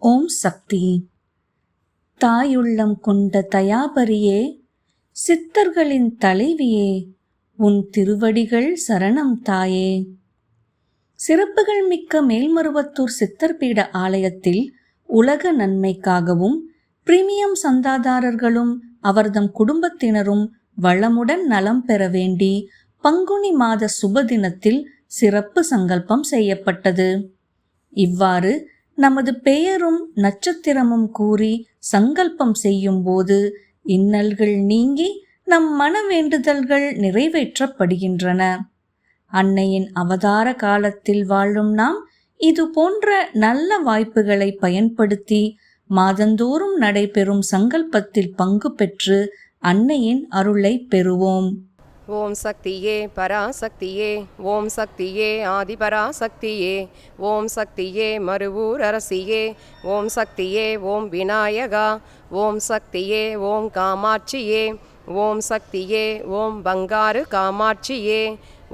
ஓம் சக்தி. தாயுள்ளம் கொண்ட தயாபரியே, சித்தர்களின் தலைவியே, உன் திருவடிகள் சரணம் தாயே. சிறப்புகள் மிக்க மேல்மருவத்தூர் சித்தர்பீட ஆலயத்தில் உலக நன்மைக்காகவும் பிரீமியம் சந்தாதாரர்களும் அவர்தம் குடும்பத்தினரும் வளமுடன் நலம் பெற வேண்டி பங்குனி மாத சுபதினத்தில் சிறப்பு சங்கல்பம் செய்யப்பட்டது. இவ்வாறு நமது பெயரும் நட்சத்திரமும் கூறி சங்கல்பம் செய்யும் போது இன்னல்கள் நீங்கி நம் மன வேண்டுதல்கள் நிறைவேற்றப்படுகின்றன. அன்னையின் அவதார காலத்தில் வாழும் நாம் இது போன்ற நல்ல வாய்ப்புகளை பயன்படுத்தி மாதந்தோறும் நடைபெறும் சங்கல்பத்தில் பங்கு பெற்று அன்னையின் அருளை பெறுவோம். ஓம் சக்தியே பராசக்தியே, ஓம் சக்தியே ஆதிபராசக்தியே, ஓம் சக்தியே மருவூர் அரசியே, ஓம் சக்தியே ஓம் விநாயகா, ஓம் சக்தியே ஓம் காமாட்சியே, ஓம் சக்தியே ஓம் பங்காரு காமாட்சியே,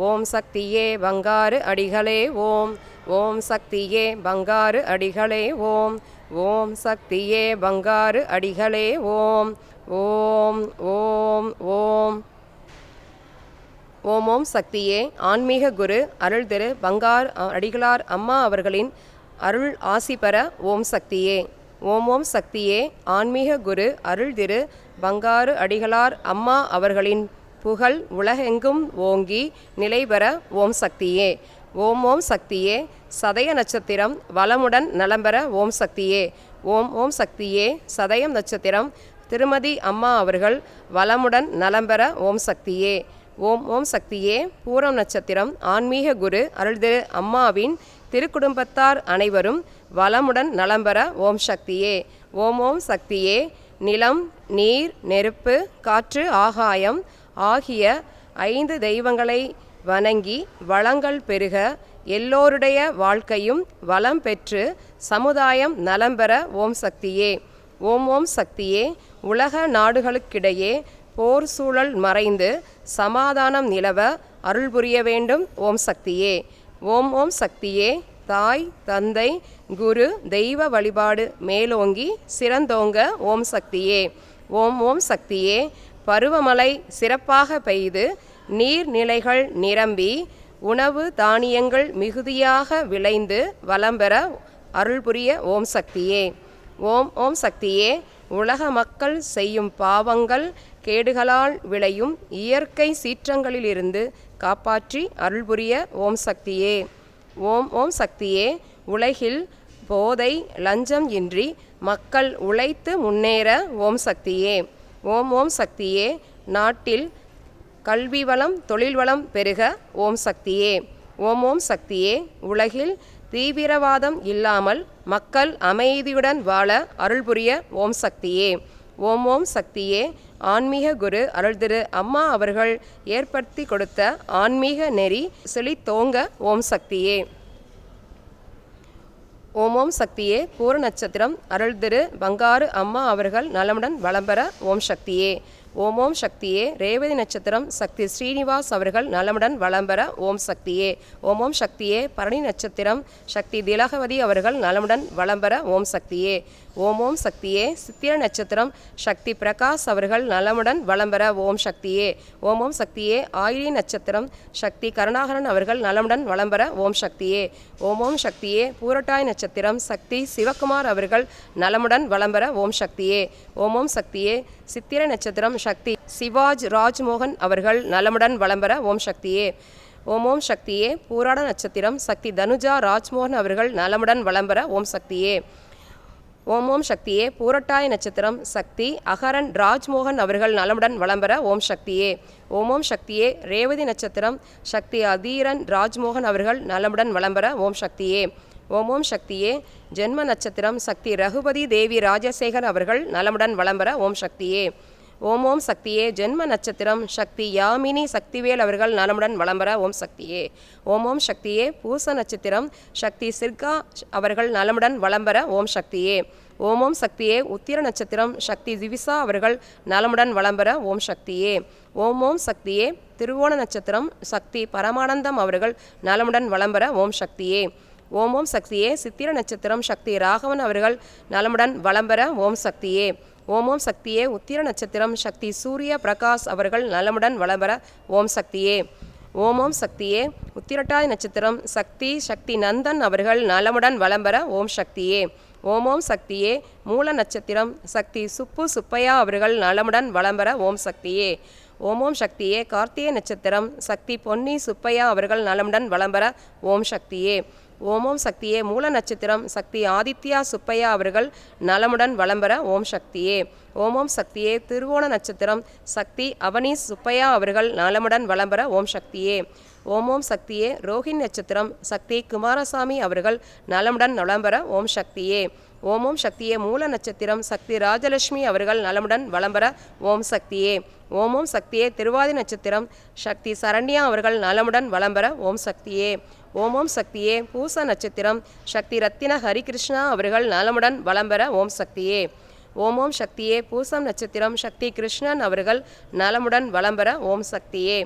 ஓம் சக்தியே பங்காரு அடிகளே ஓம், ஓம் சக்தியே பங்காரு அடிகளே ஓம், ஓம் சக்தியே பங்காரு அடிகளே ஓம், ஓம் ஓம் ஓம். ஓம் ஓம் சக்தியே. ஆன்மீக குரு அருள் திரு பங்கார் அடிகளார் அம்மா அவர்களின் அருள் ஆசி பெற ஓம் சக்தியே. ஓம் ஓம் சக்தியே. ஆன்மீக குரு அருள் திரு பங்காரு அடிகளார் அம்மா அவர்களின் புகழ் உலகெங்கும் ஓங்கி நிலை பெற ஓம் சக்தியே. ஓம் ஓம் சக்தியே. சதய நட்சத்திரம் வளமுடன் நலம்பெற ஓம் சக்தியே. ஓம் ஓம் சக்தியே. சதயம் நட்சத்திரம் திருமதி அம்மா அவர்கள் வளமுடன் நலம்பெற ஓம் சக்தியே. ஓம் ஓம் சக்தியே. பூரம் நட்சத்திரம் ஆன்மீக குரு அருள் திரு அம்மாவின் திருக்குடும்பத்தார் அனைவரும் வளமுடன் நலம்பெற ஓம் சக்தியே. ஓம் ஓம் சக்தியே. நிலம் நீர் நெருப்பு காற்று ஆகாயம் ஆகிய 5 தெய்வங்களை வணங்கி வளங்கள் பெருக எல்லோருடைய வாழ்க்கையும் வளம் பெற்று சமுதாயம் நலம்பெற ஓம் சக்தியே. ஓம் ஓம் சக்தியே. உலக நாடுகளுக்கிடையே போர் சூழல் மறைந்து சமாதானம் நிலவ அருள் புரிய வேண்டும் ஓம் சக்தியே. ஓம் ஓம் சக்தியே. தாய் தந்தை குரு தெய்வ வழிபாடு மேலோங்கி சிறந்தோங்க ஓம் சக்தியே. ஓம் ஓம் சக்தியே. பருவமழை சிறப்பாக பெய்து நீர்நிலைகள் நிரம்பி உணவு தானியங்கள் மிகுதியாக விளைந்து வளம்பெற அருள் புரிய ஓம் சக்தியே. ஓம் ஓம் சக்தியே. உலக மக்கள் செய்யும் பாவங்கள் கேடுகளால் விளையும் இயற்கை சீற்றங்களிலிருந்து காப்பாற்றி அருள்புரிய ஓம் சக்தியே. ஓம் ஓம் சக்தியே. உலகில் போதை லஞ்சம் இன்றி மக்கள் உழைத்து முன்னேற ஓம் சக்தியே. ஓம் ஓம் சக்தியே. நாட்டில் கல்வி வளம் தொழில் வளம் பெருக ஓம் சக்தியே. ஓம் ஓம் சக்தியே. உலகில் தீவிரவாதம் இல்லாமல் மக்கள் அமைதியுடன் வாழ அருள் புரிய ஓம் சக்தியே. ஓம் ஓம் சக்தியே. ஆன்மீக குரு அருள் திரு அம்மா அவர்கள் ஏற்படுத்தி கொடுத்த ஆன்மீக நெறி செழித்தோங்க ஓம் சக்தியே. ஓம் ஓம் சக்தியே. பூர நட்சத்திரம் அருள் திரு பங்காரு அம்மா அவர்கள் நலமுடன் வளம்பெற ஓம் சக்தியே. ஓம் ஓம் சக்தியே. ரேவதி நட்சத்திரம் சக்தி ஸ்ரீனிவாஸ் அவர்கள் நலமுடன் வளம்பெற ஓம் சக்தியே. ஓம் ஓம் சக்தியே. பரணி நட்சத்திரம் சக்தி திலகவதி அவர்கள் நலமுடன் வளம்பெற ஓம் சக்தியே. ஓம் ஓம் சக்தியே. சித்திர நட்சத்திரம் சக்தி பிரகாஷ் அவர்கள் நலமுடன் வளம்பெற ஓம் சக்தியே. ஓம் ஓம் சக்தியே. ஆயிலி நட்சத்திரம் சக்தி கருணாகரன் அவர்கள் நலமுடன் வளம்பெற ஓம் சக்தியே. ஓம் ஓம் சக்தியே. பூரட்டாய் நட்சத்திரம் சக்தி சிவகுமார் அவர்கள் நலமுடன் வளம்பெற ஓம் சக்தியே. ஓம் ஓம் சக்தியே. சித்திர நட்சத்திரம் சக்தி சிவாஜ் ராஜ்மோகன் அவர்கள் நலமுடன் வளம்பெற ஓம் சக்தியே. ஓம் ஓம் சக்தியே. பூராட நட்சத்திரம் சக்தி தனுஜா ராஜ்மோகன் அவர்கள் நலமுடன் வளம்பெற ஓம் சக்தியே. ஓம் ஓம் சக்தியே. பூரட்டாய் நட்சத்திரம் சக்தி அகரன் ராஜ்மோகன் அவர்கள் நலமுடன் வளம்பெற ஓம் சக்தியே. ஓம் ஓம் சக்தியே. ரேவதி நட்சத்திரம் சக்தி அதீரன் ராஜ்மோகன் அவர்கள் நலமுடன் வளம்பெற ஓம் சக்தியே. ஓம் ஓம் சக்தியே. ஜென்ம நட்சத்திரம் சக்தி ரகுபதி தேவி ராஜசேகர் அவர்கள் நலமுடன் வளம்பெற ஓம் சக்தியே. ஓம் ஓம் சக்தியே. ஜென்ம நட்சத்திரம் சக்தி யாமினி சக்திவேல் அவர்கள் நலமுடன் வளம்பெற ஓம் சக்தியே. ஓம் ஓம் சக்தியே. பூச நட்சத்திரம் சக்தி சிர்கா அவர்கள் நலமுடன் வளம்பெற ஓம் சக்தியே. ஓம் ஓம் சக்தியே. உத்திர நட்சத்திரம் சக்தி திவிசா அவர்கள் நலமுடன் வளம்பெற ஓம் சக்தியே. ஓம் ஓம் சக்தியே. திருவோண நட்சத்திரம் சக்தி பரமானந்தம் அவர்கள் நலமுடன் வளம்பெற ஓம் சக்தியே. ஓம் ஓம் சக்தியே. சித்திர நட்சத்திரம் சக்தி ராகவன் அவர்கள் நலமுடன் வளம்பெற ஓம் சக்தியே. ஓம் ஓம் சக்தியே. உத்திர நட்சத்திரம் சக்தி சூரிய பிரகாஷ் அவர்கள் நலமுடன் வளம்பெற ஓம் சக்தியே. ஓம் ஓம் சக்தியே. உத்திரட்டாதி நட்சத்திரம் சக்தி நந்தன் அவர்கள் நலமுடன் வளம்பெற ஓம் சக்தியே. ஓம் ஓம் சக்தியே. மூல நட்சத்திரம் சக்தி சுப்பையா அவர்கள் நலமுடன் வளம்பெற ஓம் சக்தியே. ஓம் ஓம் சக்தியே. கார்த்திகை நட்சத்திரம் சக்தி பொன்னி சுப்பையா அவர்கள் நலமுடன் வளம்பெற ஓம் சக்தியே. ஓம் ஓம் சக்தியே. மூல நட்சத்திரம் சக்தி ஆதித்யா சுப்பையா அவர்கள் நலமுடன் வளம்பெற ஓம் சக்தியே. ஓம் ஓம் சக்தியே. திருவோண நட்சத்திரம் சக்தி அவனி சுப்பையா அவர்கள் நலமுடன் வளம்பெற ஓம் சக்தியே. ஓம் ஓம் சக்தியே. ரோஹிணி நட்சத்திரம் சக்தி குமாரசாமி அவர்கள் நலமுடன் வளம்பெற ஓம் சக்தியே. ஓம் ஓம் சக்தியே. மூல நட்சத்திரம் சக்தி ராஜலட்சுமி அவர்கள் நலமுடன் வளம்பெற ஓம் சக்தியே. ஓம் ஓம் சக்தியே. திருவாதி நட்சத்திரம் சக்தி சரண்யா அவர்கள் நலமுடன் வளம்பெற ஓம் சக்தியே. ஓம் ஓம் சக்தியே. பூச நட்சத்திரம் சக்தி ரத்தின ஹரிகிருஷ்ணா அவர்கள் நலமுடன் வளம்பெற ஓம் சக்தியே. ஓம் ஓம் சக்தியே. பூசம் நட்சத்திரம் சக்தி கிருஷ்ணன் அவர்கள் நலமுடன் வளம்பெற ஓம் சக்தியே.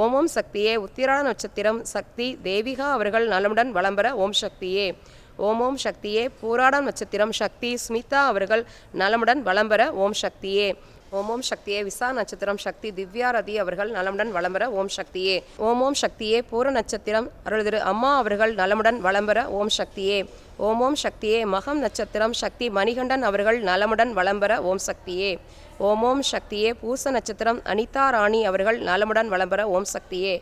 ஓம் ஓம் சக்தியே. உத்திராட நட்சத்திரம் சக்தி தேவிகா அவர்கள் நலமுடன் வளம்பெற ஓம் சக்தியே. ஓம் ஓம் சக்தியே. பூராடம் நட்சத்திரம் சக்தி ஸ்மிதா அவர்கள் நலமுடன் வளம்பெற ஓம் சக்தியே. ஓம் ஓம் சக்தியே. விசா நட்சத்திரம் சக்தி திவ்யாரதி அவர்கள் நலமுடன் வளம்பெற ஓம் சக்தியே. ஓம் ஓம் சக்தியே. பூர நட்சத்திரம் அருள்திரு அம்மா அவர்கள் நலமுடன் வளம்பெற ஓம் சக்தியே. ஓம் ஓம் சக்தியே. மகம் நட்சத்திரம் சக்தி மணிகண்டன் அவர்கள் நலமுடன் வளம்பெற ஓம் சக்தியே. ஓம் ஓம் சக்தியே. பூச நட்சத்திரம் அனிதா ராணி அவர்கள் நலமுடன் வளம்பெற ஓம் சக்தியே.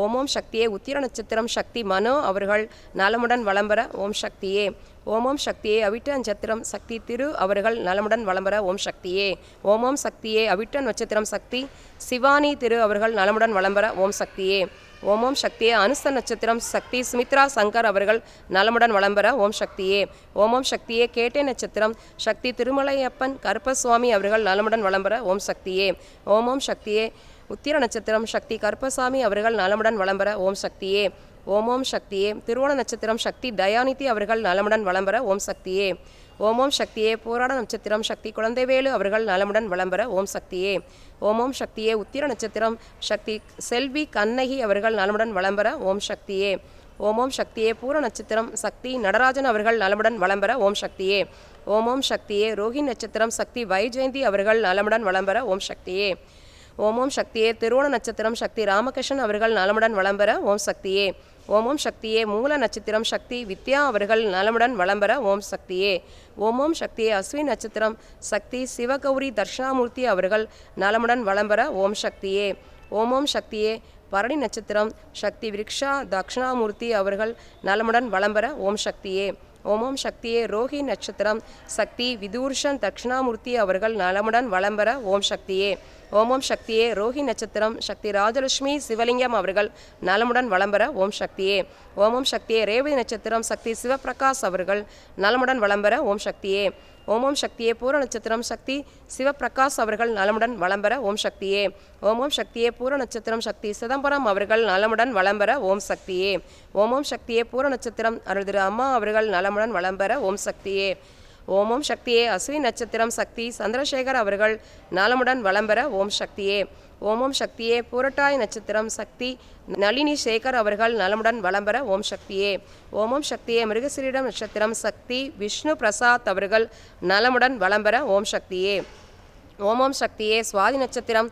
ஓம் ஓம் சக்தியே. உத்திர நட்சத்திரம் சக்தி மனோ அவர்கள் நலமுடன் வளம்பெற ஓம் சக்தியே. ஓம் ஓம் சக்தியே. அவிட்ட நட்சத்திரம் சக்தி திரு அவர்கள் நலமுடன் வளம்பெற ஓம் சக்தியே. ஓம் ஓம் சக்தியே. அவிட்ட நட்சத்திரம் சக்தி சிவானி திரு அவர்கள் நலமுடன் வளம்பெற ஓம் சக்தியே. ஓம் ஓம் சக்தியே. அனுச நட்சத்திரம் சக்தி சுமித்ரா சங்கர் அவர்கள் நலமுடன் வளம்பெற ஓம் சக்தியே. ஓம் ஓம் சக்தியே. கேட்டை நட்சத்திரம் சக்தி திருமலையப்பன் கருப்பசுவாமி அவர்கள் நலமுடன் வளம்பெற ஓம் சக்தியே. ஓம் ஓம் சக்தியே. உத்திர நட்சத்திரம் சக்தி கருப்பசாமி அவர்கள் நலமுடன் வளம்பெற ஓம் சக்தியே. ஓம் ஓம் சக்தியே. திருவோண நட்சத்திரம் சக்தி தயாநிதி அவர்கள் நலமுடன் வளம்பெற ஓம் சக்தியே. ஓம் ஓம் சக்தியே. போராட நட்சத்திரம் சக்தி குழந்தைவேலு அவர்கள் நலமுடன் வளம்பெற ஓம் சக்தியே. ஓம் ஓம் சக்தியே. உத்திர நட்சத்திரம் சக்தி செல்வி கண்ணகி அவர்கள் நலமுடன் வளம்பெற ஓம் சக்தியே. ஓம் ஓம் சக்தியே. பூர நட்சத்திரம் சக்தி நடராஜன் அவர்கள் நலமுடன் வளம்பெற ஓம் சக்தியே. ஓம் ஓம் சக்தியே. ரோஹிணி நட்சத்திரம் சக்தி வைஜெயந்தி அவர்கள் நலமுடன் வளம்பெற ஓம் சக்தியே. ஓம் ஓம் சக்தியே. திருவோண நட்சத்திரம் சக்தி ராமகிருஷ்ணன் அவர்கள் நலமுடன் வளம்பெற ஓம் சக்தியே. ஓம் ஓம் சக்தியே. மூல நட்சத்திரம் சக்தி வித்யா அவர்கள் நலமுடன் வளம்பெற ஓம் சக்தியே. ஓம் ஓம் சக்தியே. அஸ்வினி நட்சத்திரம் சக்தி சிவகௌரி தர்ஷனாமூர்த்தி அவர்கள் நலமுடன் வளம்பெற ஓம் சக்தியே. ஓம் ஓம் சக்தியே. பரணி நட்சத்திரம் சக்தி விருக்ஷா தக்ஷணாமூர்த்தி அவர்கள் நலமுடன் வளம்பெற ஓம் சக்தியே. ஓம் ஓம் சக்தியே. ரோஹி நட்சத்திரம் சக்தி விதூர்ஷன் தக்ஷணாமூர்த்தி அவர்கள் நலமுடன் வளம்பெற ஓம் சக்தியே. ஓம் ஓம் சக்தியே. ரோஹி நட்சத்திரம் சக்தி ராஜலட்சுமி சிவலிங்கம் அவர்கள் நலமுடன் வளம்பெற ஓம் சக்தியே. ஓம் ஓம் சக்தியே. ரேவதி நட்சத்திரம் சக்தி சிவபிரகாஷ் அவர்கள் நலமுடன் வளம்பெற ஓம் சக்தியே. ஓம் ஓம் சக்தியே. பூர நட்சத்திரம் சக்தி சிவபிரகாஷ் அவர்கள் நலமுடன் வளம்பெற ஓம் சக்தியே. ஓம் ஓம் சக்தியே. பூர நட்சத்திரம் சக்தி சிதம்பரம் அவர்கள் நலமுடன் வளம்பெற ஓம் சக்தியே. ஓம் ஓம் சக்தியே. பூர நட்சத்திரம் அருள்திரு அம்மா அவர்கள் நலமுடன் வளம்பெற ஓம் சக்தியே. ஓம் ஓம் சக்தியே. அஸ்வினி நட்சத்திரம் சக்தி சந்திரசேகர் அவர்கள் நலமுடன் வளம்பெற ஓம் சக்தியே. ஓம் ஓம் சக்தியே. பூரட்டாய் நட்சத்திரம் சக்தி நளினி சேகர் அவர்கள் நலமுடன் வளம்பெற ஓம் சக்தியே. ஓம் ஓம் சக்தியே. மிருகசிரீடம் நட்சத்திரம் சக்தி விஷ்ணு பிரசாத் அவர்கள் நலமுடன் வளம்பெற ஓம் சக்தியே. ஓம் ஓம் சக்தியே. சுவாதி நட்சத்திரம்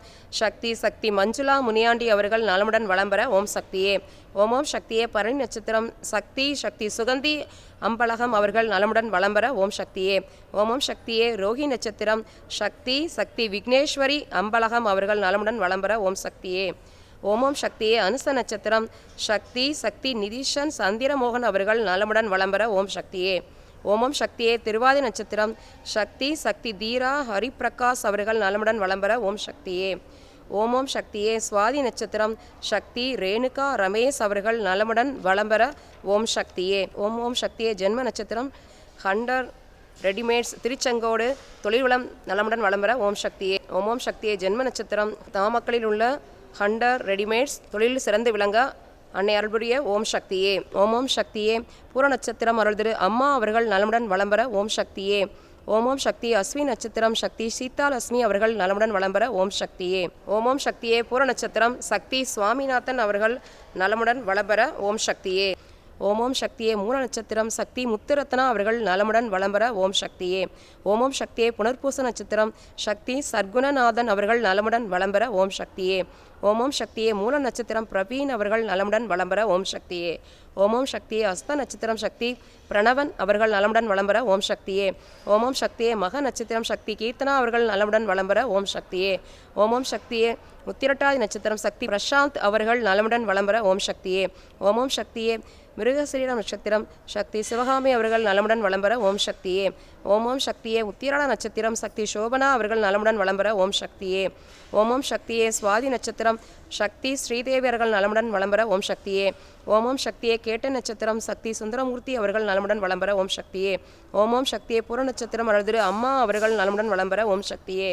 சக்தி மஞ்சுளா முனியாண்டி அவர்கள் நலமுடன் வளம்பெற ஓம் சக்தியே. ஓம் ஓம் சக்தியே. பரணி நட்சத்திரம் சக்தி சுகந்தி அம்பலகம் அவர்கள் நலமுடன் வளம்பெற ஓம் சக்தியே. ஓம் ஓம் சக்தியே. ரோஹி நட்சத்திரம் சக்தி விக்னேஸ்வரி அம்பலகம் அவர்கள் நலமுடன் வளம்பெற ஓம் சக்தியே. ஓம் ஓம் சக்தியே. அனுச நட்சத்திரம் சக்தி நிதிஷன் சந்திரமோகன் அவர்கள் நலமுடன் வளம்பெற ஓம் சக்தியே. ஓம் ஓம் சக்தியே. திருவாதி நட்சத்திரம் சக்தி தீரா ஹரிபிரகாஷ் அவர்கள் நலமுடன் வளம்பெற ஓம் சக்தியே. ஓம் ஓம் சக்தியே. சுவாதி நட்சத்திரம் சக்தி ரேணுகா ரமேஷ் அவர்கள் நலமுடன் வளம்பெற ஓம் சக்தியே. ஓம் ஓம் சக்தியே. ஜென்ம நட்சத்திரம் ஹண்டர் ரெடிமேட்ஸ் திருச்செங்கோடு தொழில்வளம் நலமுடன் வளம்பெற ஓம் சக்தியே. ஓம் ஓம் சக்தியே. ஜென்ம நட்சத்திரம் நாமக்கலில் உள்ள ஹண்டர் ரெடிமேட்ஸ் தொழில் சிறந்து விளங்க அன்னை அருள்புரிய ஓம் சக்தியே. ஓம் ஓம் சக்தியே. பூர நட்சத்திரம் அருள்திரு அம்மா அவர்கள் நலமுடன் வளம்பெற ஓம் சக்தியே. ஓம் ஓம் சக்தி. அஸ்வினி நட்சத்திரம் சக்தி சீதாலட்சுமி அவர்கள் நலமுடன் வளம்பெற ஓம் சக்தியே. ஓம் ஓம் சக்தியே. பூர நட்சத்திரம் சக்தி சுவாமிநாதன் அவர்கள் நலமுடன் வளம்பெற ஓம் சக்தியே. ஓம் ஓம் சக்தியே மூல நட்சத்திரம் சக்தி முத்துரத்னா அவர்கள் நலமுடன் வளம்பெற ஓம் சக்தியே. ஓம் ஓம் சக்தியே புனர்பூச நட்சத்திரம் சக்தி சர்க்குணநாதன் அவர்கள் நலமுடன் வளம்பெற ஓம் சக்தியே. ஓம் ஓம் சக்தியே மூல நட்சத்திரம் பிரவீன் அவர்கள் நலமுடன் வளம்பெற ஓம் சக்தியே. ஓம் ஓம் சக்தியே அஸ்த நட்சத்திரம் சக்தி பிரணவன் அவர்கள் நலமுடன் வளம்பெற ஓம் சக்தியே. ஓம் ஓம் சக்தியே மக நட்சத்திரம் சக்தி கீர்த்தனா அவர்கள் நலமுடன் வளம்பெற ஓம் சக்தியே. ஓம் ஓம் சக்தியே உத்திரட்டாதி நட்சத்திரம் சக்தி பிரசாந்த் அவர்கள் நலமுடன் வளம்பெற ஓம் சக்தியே. ஓம் ஓம் சக்தியே மிருகசீரிடம் நட்சத்திரம் சக்தி சிவகாமி அவர்கள் நலமுடன் வளம்பெற ஓம் சக்தியே. ஓம் ஓம் சக்தியே உத்திராட நட்சத்திரம் சக்தி சோபனா அவர்கள் நலமுடன் வளம்பெற ஓம் சக்தியே. ஓம் ஓம் சக்தியே சுவாதி நட்சத்திரம் சக்தி ஸ்ரீதேவி அவர்கள் நலமுடன் வளம்பெற ஓம் சக்தியே. ஓம் ஓம் சக்தியே கேட்ட நட்சத்திரம் சக்தி சுந்தரமூர்த்தி அவர்கள் நலமுடன் வளம்பெற ஓம் சக்தியே. ஓம் ஓம் சக்தியே பூர நட்சத்திரம் அழுதிரு அம்மா அவர்கள் நலமுடன் வளம்பெற ஓம் சக்தியே.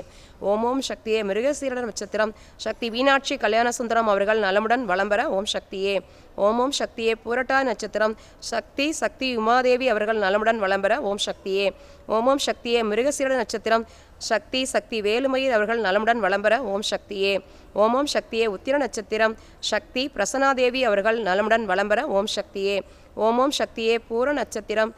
ஓம் ஓம் சக்தியே மிருகசீரட நட்சத்திரம் சக்தி மீனாட்சி கல்யாண சுந்தரம் அவர்கள் நலமுடன் வளம்பெற ஓம் சக்தியே. ஓம் ஓம் சக்தியே பூரட்டாதி நட்சத்திரம் சக்தி உமாதேவி அவர்கள் நலமுடன் வளம்பெற ஓம் சக்தியே. ஓம் ஓம் சக்தியே மிருகசீரட நட்சத்திரம் சக்தி வேலுமயில் அவர்கள் நலமுடன் வளம்பெற ஓம் சக்தியே. ஓம் ஓம் சக்தியே உத்திர நட்சத்திரம் சக்தி பிரசன்னாதேவி அவர்கள் நலமுடன் வளம்பெற ஓம் சக்தியே. ஓம் ஓம் சக்தியே பூர நட்சத்திரம்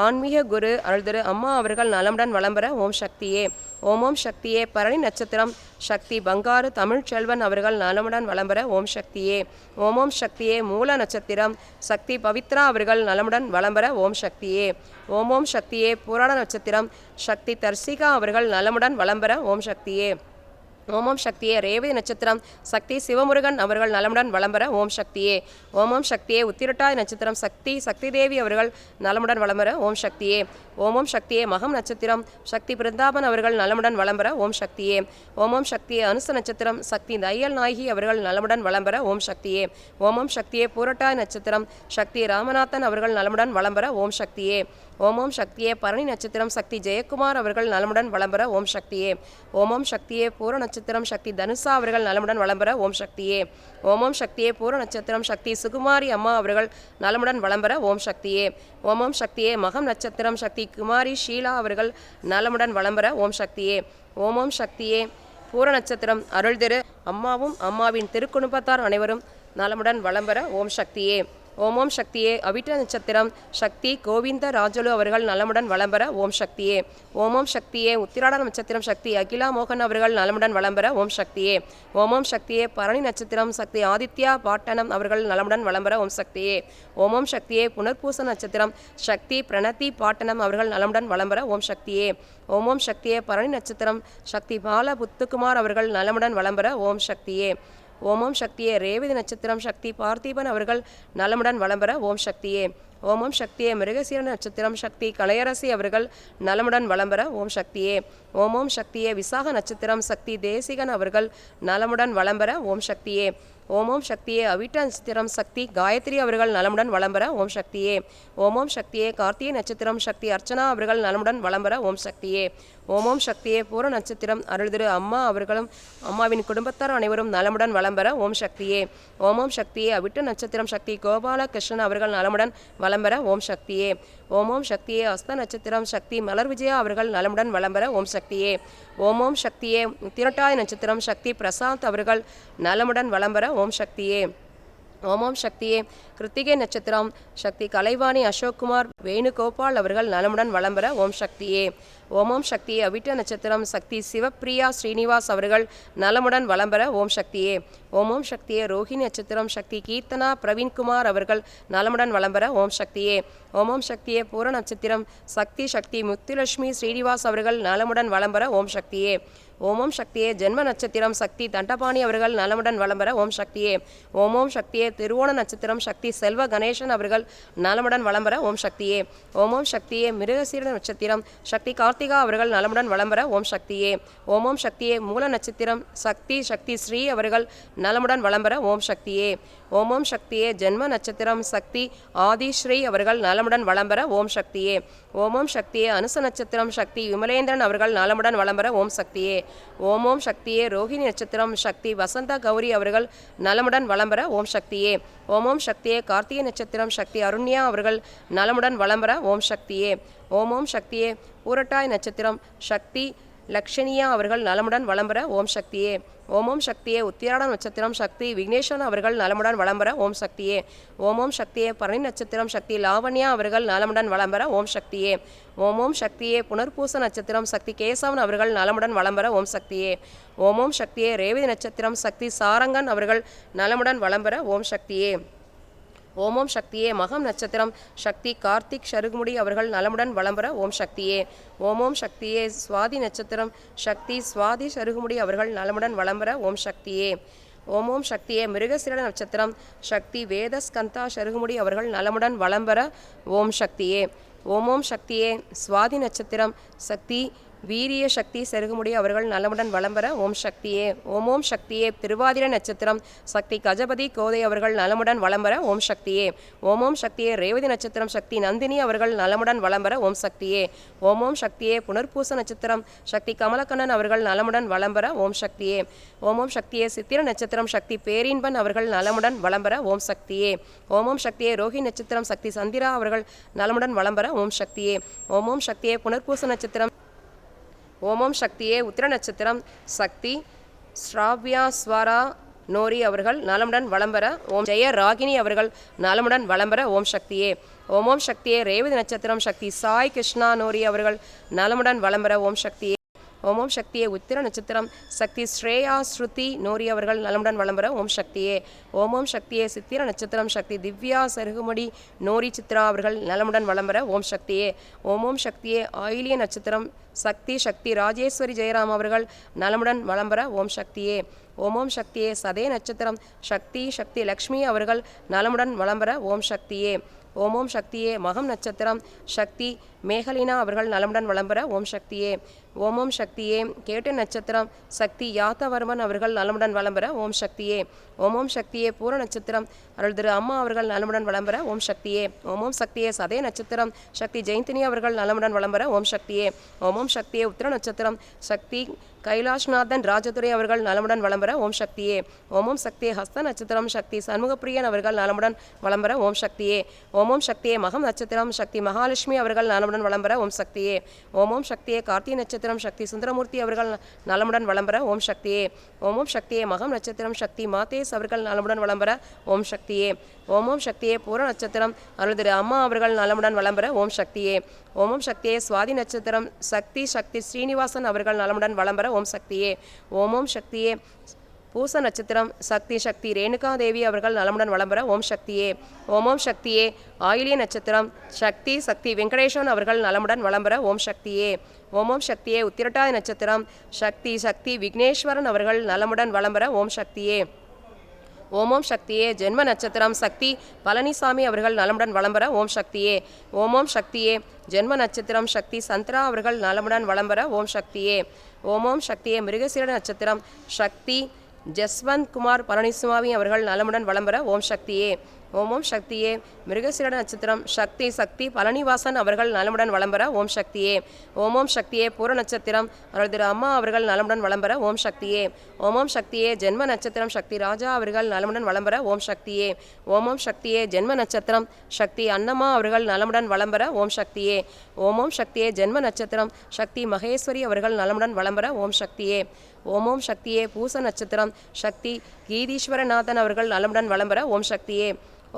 ஆன்மீக குரு அருள்திரு அம்மா அவர்கள் நலமுடன் வளம்பெற ஓம் சக்தியே. ஓம் ஓம் சக்தியே பரணி நட்சத்திரம் சக்தி பங்காரு தமிழ்ச்செல்வன் அவர்கள் நலமுடன் வளம்பெற ஓம் சக்தியே. ஓம் ஓம் சக்தியே மூல நட்சத்திரம் சக்தி பவித்ரா அவர்கள் நலமுடன் வளம்பெற ஓம் சக்தியே. ஓம் ஓம் சக்தியே புராண நட்சத்திரம் சக்தி தர்சிகா அவர்கள் நலமுடன் வளம்பெற ஓம் சக்தியே. ஓம் ஓம் சக்தியே ரேவதி நட்சத்திரம் சக்தி சிவமுருகன் அவர்கள் நலமுடன் வளம்பெற ஓம் சக்தியே. ஓம் ஓம் சக்தியே உத்திரட்டாதி நட்சத்திரம் சக்தி தேவி அவர்கள் நலமுடன் வளம்பெற ஓம் சக்தியே. ஓம் ஓம் சக்தியே மகம் நட்சத்திரம் சக்தி பிருந்தாபன் அவர்கள் நலமுடன் வளம்பெற ஓம் சக்தியே. ஓம் ஓம் சக்தியே அனுச நட்சத்திரம் சக்தி தையல் நாயகி அவர்கள் நலமுடன் வளம்பெற ஓம் சக்தியே. ஓம் ஓம் சக்தியே பூரட்டாதி நட்சத்திரம் சக்தி ராமநாதன் அவர்கள் நலமுடன் வளம்பெற ஓம் சக்தியே. ஓம் ஓம் சக்தியே பரணி நட்சத்திரம் சக்தி ஜெயக்குமார் அவர்கள் நலமுடன் வளம்பெற ஓம் சக்தியே. ஓம் ஓம் சக்தியே பூர நட்சத்திரம் சக்தி தனுஷா அவர்கள் நலமுடன் வளம்பெற ஓம் சக்தியே. ஓம் ஓம் சக்தியே பூர நட்சத்திரம் சக்தி சுகுமாரி அம்மா அவர்கள் நலமுடன் வளம்பெற ஓம் சக்தியே. ஓம் ஓம் சக்தியே மகம் நட்சத்திரம் சக்தி குமாரி ஷீலா அவர்கள் நலமுடன் வளம்பெற ஓம் சக்தியே. ஓம் ஓம் சக்தியே பூர நட்சத்திரம் அருள்திரு அம்மாவும் அம்மாவின் திருக்குடும்பத்தார் அனைவரும் நலமுடன் வளம்பெற ஓம் சக்தியே. ஓம் ஓம் சக்தியே அவிட்ட நட்சத்திரம் சக்தி கோவிந்த ராஜலு அவர்கள் நலமுடன் வளம்பெற ஓம் சக்தியே. ஓம் ஓம் சக்தியே உத்திராட நட்சத்திரம் சக்தி அகிலா மோகன் அவர்கள் நலமுடன் வளம்பெற ஓம் சக்தியே. ஓம் ஓம் சக்தியே பரணி நட்சத்திரம் சக்தி ஆதித்யா பாட்டனம் அவர்கள் நலமுடன் வளம்பெற ஓம் சக்தியே. ஓம் ஓம் சக்தியே புனர்பூச நட்சத்திரம் சக்தி பிரணதி பாட்டனம் அவர்கள் நலமுடன் வளம்பெற ஓம் சக்தியே. ஓம் ஓம் சக்தியே பரணி நட்சத்திரம் சக்தி பால புத்துக்குமார் அவர்கள் நலமுடன் வளம்பெற ஓம் சக்தியே. ஓம் ஓம் சக்தியே ரேவதி நட்சத்திரம் சக்தி பார்த்திபன் அவர்கள் நலமுடன் வளம்பெற ஓம் சக்தியே. ஓம் ஓம் சக்தியே மிருகசீர நட்சத்திரம் சக்தி கலையரசி அவர்கள் நலமுடன் வளம்பெற ஓம் சக்தியே. ஓம் ஓம் சக்தியே விசாக நட்சத்திரம் சக்தி தேசிகன் அவர்கள் நலமுடன் வளம்பெற ஓம் சக்தியே. ஓம் ஓம் சக்தியே அவிட்ட நட்சத்திரம் சக்தி காயத்ரி அவர்கள் நலமுடன் வளம்பெற ஓம் சக்தியே. ஓம் ஓம் சக்தியே கார்த்திகை நட்சத்திரம் சக்தி அர்ச்சனா அவர்கள் நலமுடன் வளம்பெற ஓம் சக்தியே. ஓம் ஓம் சக்தியே பூர நட்சத்திரம் அருள்திரு அம்மா அவர்களும் அம்மாவின் குடும்பத்தார் அனைவரும் நலமுடன் வளம்பெற ஓம் சக்தியே. ஓம் ஓம் சக்தியே அவிட்ட நட்சத்திரம் சக்தி கோபாலகிருஷ்ணன் அவர்கள் நலமுடன் வளம்பெற ஓம் சக்தியே. ஓம் ஓம் சக்தியே அஸ்த நட்சத்திரம் சக்தி மலர் விஜயா அவர்கள் நலமுடன் வளம்பெற ஓம் சக்தியே. ஓம் ஓம் சக்தியே திரட்டாதி நட்சத்திரம் சக்தி பிரசாந்த் அவர்கள் நலமுடன் வளம்பெற ஓம் சக்தியே. ஓம் ஓம் சக்தியே கிருத்திகை நட்சத்திரம் சக்தி கலைவாணி அசோக்குமார் வேணுகோபால் அவர்கள் நலமுடன் வளம்பெற ஓம் சக்தியே. ஓம் ஓம் சக்தியே அவிட்ட நட்சத்திரம் சக்தி சிவப்பிரியா ஸ்ரீனிவாஸ் அவர்கள் நலமுடன் வளம்பெற ஓம் சக்தியே. ஓம் ஓம் சக்தியே ரோஹிணி நட்சத்திரம் சக்தி கீர்த்தனா பிரவீன்குமார் அவர்கள் நலமுடன் வளம்பெற ஓம் சக்தியே. ஓம் ஓம் சக்தியே பூர நட்சத்திரம் சக்தி முத்துலட்சுமி ஸ்ரீனிவாஸ் அவர்கள் நலமுடன் வளம்பெற ஓம் சக்தியே. ஓம் ஓம் சக்தியே ஜென்ம நட்சத்திரம் சக்தி தண்டபாணி அவர்கள் நலமுடன் வளம்பெற ஓம் சக்தியே. ஓம் ஓம் சக்தியே திருவோண நட்சத்திரம் சக்தி செல்வ கணேசன் அவர்கள் நலமுடன் வளம்பெற ஓம் சக்தியே. ஓம் ஓம் சக்தியே மிருகசீர நட்சத்திரம் சக்தி கார்த்திகா அவர்கள் நலமுடன் வளம்பெற ஓம் சக்தியே. ஓம் ஓம் சக்தியே மூல நட்சத்திரம் சக்தி ஸ்ரீ அவர்கள் நலமுடன் வளம்பெற ஓம் சக்தியே. ஓம் ஓம் சக்தியே ஜென்ம நட்சத்திரம் சக்தி ஆதிஸ்ரீ அவர்கள் நலமுடன் வளம்பெற ஓம் சக்தியே. ஓம் ஓம் சக்தியே அனுச நட்சத்திரம் சக்தி விமலேந்திரன் அவர்கள் நலமுடன் வளம்பெற ஓம் சக்தியே. ஓம் ஓம் சக்தியே ரோஹிணி நட்சத்திரம் சக்தி வசந்த கௌரி அவர்கள் நலமுடன் வளம்பெற ஓம் சக்தியே. ஓம் ஓம் சக்தியே கார்த்திகை நட்சத்திரம் சக்தி அருண்யா அவர்கள் நலமுடன் வளம்பெற ஓம் சக்தியே. ஓம் ஓம் சக்தியே பூரட்டாய் நட்சத்திரம் சக்தி லக்ஷணியா அவர்கள் நலமுடன் வளம்பெற ஓம் சக்தியே. ஓம் ஓம் சக்தியே. உத்திராட நட்சத்திரம் சக்தி விக்னேஸ்வரன் அவர்கள் நலமுடன் வளம்பெற ஓம் சக்தியே. ஓம் ஓம் சக்தியே. பரணி நட்சத்திரம் சக்தி லாவண்யா அவர்கள் நலமுடன் வளம்பெற ஓம் சக்தியே. ஓம் ஓம் சக்தியே. புனர்பூச நட்சத்திரம் சக்தி கேசவன் அவர்கள் நலமுடன் வளம்பெற ஓம் சக்தியே. ஓம் ஓம் சக்தியே. ரேவதி நட்சத்திரம் சக்தி சாரங்கன் அவர்கள் நலமுடன் வளம்பெற ஓம் சக்தியே. ஓம் ஓம் சக்தியே. மகம் நட்சத்திரம் சக்தி கார்த்திக் ஷருகுமுடி அவர்கள் நலமுடன் வளம்பெற ஓம் சக்தியே. ஓம் ஓம் சக்தியே. சுவாதி நட்சத்திரம் சக்தி சுவாதி ஷருகுமுடி அவர்கள் நலமுடன் வளம்பெற ஓம் சக்தியே. ஓம் ஓம் சக்தியே. மிருகசிரட நட்சத்திரம் சக்தி வேதஸ்கந்தா ஷருகுமுடி அவர்கள் நலமுடன் வளம்பெற ஓம் சக்தியே. ஓம் ஓம் சக்தியே. சுவாதி நட்சத்திரம் சக்தி வீரிய சக்தி செருகுமுடி அவர்கள் நலமுடன் வளம்பெற ஓம் சக்தியே. ஓம் ஓம் சக்தியே. திருவாதிரை நட்சத்திரம் சக்தி கஜபதி கோதை அவர்கள் நலமுடன் வளம்பெற ஓம் சக்தியே. ஓம் ஓம் சக்தியே. ரேவதி நட்சத்திரம் சக்தி நந்தினி அவர்கள் நலமுடன் வளம்பெற ஓம் சக்தியே. ஓம் ஓம் சக்தியே. புனர்பூச நட்சத்திரம் சக்தி கமலக்கண்ணன் அவர்கள் நலமுடன் வளம்பெற ஓம் சக்தியே. ஓம் ஓம் சக்தியே. சித்திர நட்சத்திரம் சக்தி பேரீன்பன் அவர்கள் நலமுடன் வளம்பெற ஓம் சக்தியே. ஓம் ஓம் சக்தியே. ரோஹி நட்சத்திரம் சக்தி சந்திரா அவர்கள் நலமுடன் வளம்பெற ஓம் சக்தியே. ஓம் ஓம் சக்தியே. புனர்பூச நட்சத்திரம் ஓம் ஓம் சக்தியே. உத்திர நட்சத்திரம் சக்தி ஸ்ராவ்யா ஸ்வரா நோரி அவர்கள் நலமுடன் வளம்பெற ஓம் ஜெய ராகினி அவர்கள் நலமுடன் வளம்பெற ஓம் சக்தியே. ஓம் ஓம் சக்தியே. ரேவதி நட்சத்திரம் சக்தி சாய் கிருஷ்ணா நோரி அவர்கள் நலமுடன் வளம்பெற ஓம் சக்தியே. ஓம் ஓம் சக்தியே. உத்திர நட்சத்திரம் சக்தி ஸ்ரேயா ஸ்ருதி நோரி அவர்கள் நலமுடன் வளம்பெற ஓம் சக்தியே. ஓம் ஓம் சக்தியே. சித்திர நட்சத்திரம் சக்தி திவ்யா சருகுமடி நோரி சித்ரா அவர்கள் நலமுடன் வளம்பெற ஓம் சக்தியே. ஓம் ஓம் சக்தியே. ஆயிலிய நட்சத்திரம் சக்தி ராஜேஸ்வரி ஜெயராம் அவர்கள் நலமுடன் வளம்பெற ஓம் சக்தியே. ஓம் ஓம் சக்தியே. சதே நட்சத்திரம் சக்தி லக்ஷ்மி அவர்கள் நலமுடன் வளம்பெற ஓம் சக்தியே. ஓம் ஓம் சக்தியே. மகம் நட்சத்திரம் சக்தி மேகலினா அவர்கள் நலமுடன் வளம்பெற ஓம் சக்தியே. ஓம் ஓம் சக்தியே. கேட்டு நட்சத்திரம் சக்தி யாத்தவர்மன் அவர்கள் நலமுடன் வளம்பெற ஓம் சக்தியே. ஓம் ஓம் சக்தியே. பூர நட்சத்திரம் அருள் திரு அம்மா அவர்கள் நலமுடன் வளம்பெற ஓம் சக்தியே. ஓம் ஓம் சக்தியே. சதே நட்சத்திரம் சக்தி ஜெயந்தினி அவர்கள் நலமுடன் வளம்பெற ஓம் சக்தியே. ஓம் ஓம் சக்தியே. உத்திர நட்சத்திரம் சக்தி கைலாஷ்நாதன் ராஜதுரை அவர்கள் நலமுடன் வளம்பெற ஓம் சக்தியே. ஓம் ஓம் சக்தியே. ஹஸ்த நட்சத்திரம் சக்தி சண்முகப்பிரியன் அவர்கள் நலமுடன் வளம்பெற ஓம் சக்தியே. ஓம் ஓம் சக்தியே. மகம் நட்சத்திரம் சக்தி மகாலட்சுமி அவர்கள் நலமுடன் வளம்பெற ஓம் சக்தியே. ஓம் ஓம் சக்தியே. கார்த்திகை நட்சத்திரம் சக்தி சுந்தரமூர்த்தி அவர்கள் நலமுடன் வளம்பெற ஓம் சக்தியே. ஓம் ஓம் சக்தியே. மகம் நட்சத்திரம் சக்தி மாதேஸ் அவர்கள் நலமுடன் வளம்பெற ஓம் சக்தியே. ஓம் ஓம் சக்தியே. பூர நட்சத்திரம் அருள் திரு அம்மா அவர்கள் நலமுடன் வளம்பெற ஓம் சக்தியே. ஓம் ஓம் சக்தியே. சுவாதி நட்சத்திரம் சக்தி ஸ்ரீனிவாசன் அவர்கள் நலமுடன் வளம்பெற ஓம் சக்தியே. ஓம் ஓம் சக்தியே. பூச நட்சத்திரம் சக்தி ரேணுகா தேவி அவர்கள் நலமுடன் வளம்பெற ஓம் சக்தியே. ஓம் ஓம் சக்தியே. ஆயிலிய நட்சத்திரம் சக்தி வெங்கடேஸ்வரன் அவர்கள் நலமுடன் வளம்பெற ஓம் சக்தியே. ஓம் ஓம் சக்தியே. உத்திரட்டாதி நட்சத்திரம் சக்தி விக்னேஸ்வரன் அவர்கள் நலமுடன் வளம்பெற ஓம் சக்தியே. ஓம் ஓம் சக்தியே. ஜென்ம நட்சத்திரம் சக்தி பழனிசாமி அவர்கள் நலமுடன் வளம்பெற ஓம் சக்தியே. ஓம் ஓம் சக்தியே. ஜென்ம நட்சத்திரம் சக்தி சந்திரா அவர்கள் நலமுடன் வளம்பெற ஓம் சக்தியே. ஓம் ஓம் சக்தியே. மிருகசீர நட்சத்திரம் சக்தி ஜஸ்வந்த் குமார் பழனிசுவாமி அவர்கள் நலமுடன் வளம்பெற ஓம் சக்தியே. ஓம் ஓம் சக்தியே. மிருகசீர நட்சத்திரம் சக்தி பழனிவாசன் அவர்கள் நலமுடன் வளம்பெற ஓம் சக்தியே. ஓம் ஓம் சக்தியே. பூர நட்சத்திரம் அருள் திரு அம்மா அவர்கள் நலமுடன் வளம்பெற ஓம் சக்தியே. ஓம் ஓம் சக்தியே. ஜென்ம நட்சத்திரம் சக்தி ராஜா அவர்கள் நலமுடன் வளம்பெற ஓம் சக்தியே. ஓம் ஓம் சக்தியே. ஜென்ம நட்சத்திரம் சக்தி அன்னம்மா அவர்கள் நலமுடன் வளம்பெற ஓம் சக்தியே. ஓம் ஓம் சக்தியே. ஜென்ம நட்சத்திரம் சக்தி மகேஸ்வரி அவர்கள் நலமுடன் வளம்பெற ஓம் சக்தியே. ஓம் ஓம் சக்தியே. பூச நட்சத்திரம் சக்தி கீதீஸ்வரநாதன் அவர்கள் நலமுடன் வளம்பெற ஓம் சக்தியே.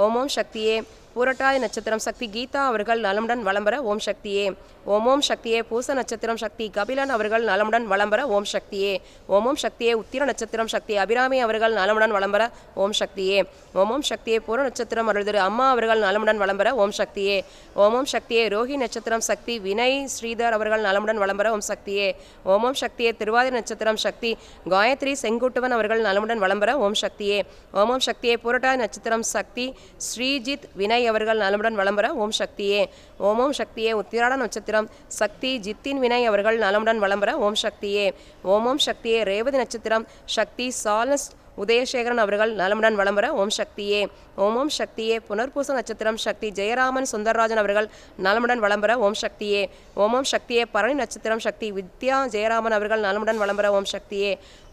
ஓம் ஓம் சக்தியே. பூரட்டாதி நட்சத்திரம் சக்தி கீதா அவர்கள் நலமுடன் வளம்பெற ஓம் சக்தியே. ஓம் ஓம் சக்தியே. பூச நட்சத்திரம் சக்தி கபிலன் அவர்கள் நலமுடன் வளம்பெற ஓம் சக்தியே. ஓம் ஓம் சக்தியே. உத்திர நட்சத்திரம் சக்தி அபிராமி அவர்கள் நலமுடன் வளம்பெற ஓம் சக்தியே. ஓம் ஓம் சக்தியே. பூர நட்சத்திரம் அருள் திரு அம்மா அவர்கள் நலமுடன் வளம்பெற ஓம் சக்தியே. ஓம் ஓம் சக்தியே. ரோஹி நட்சத்திரம் சக்தி வினய் ஸ்ரீதர் அவர்கள் நலமுடன் வளம்பெற ஓம் சக்தியே. ஓம் ஓம் சக்தியே. திருவாதிரை நட்சத்திரம் சக்தி காயத்ரி செங்குட்டுவன் அவர்கள் நலமுடன் வளம்பெற ஓம் சக்தியே. ஓம் ஓம் சக்தியே. பூரட்டாதி நட்சத்திரம் சக்தி ஸ்ரீஜித் வினய் அவர்கள் நலமுடன் வளம்பெற ஓம் சக்தியே. ஓம் ஓம் சக்தியே. உத்திராட நட்சத்திரம் சக்தி ஜித்தின் வினய் அவர்கள் நலமுடன் வளம்பெற ஓம் சக்தியே. ஓம் ஓம் சக்தியே. ரேவதி நட்சத்திரம் சக்தி சாலஸ் உதயசேகரன் அவர்கள் நலமுடன் வளம்பெற ஓம் சக்தியே. ஓம் ஓம் சக்தியே. புனர்பூச நட்சத்திரம் சக்தி ஜெயராமன் சுந்தரராஜன் அவர்கள் நலமுடன் வளம்பெற ஓம் சக்தியே. ஓம் ஓம் சக்தியே. பரணி நட்சத்திரம் சக்தி வித்யா ஜெயராமன் அவர்கள் நலமுடன் வளம்பெற ஓம் சக்தியே.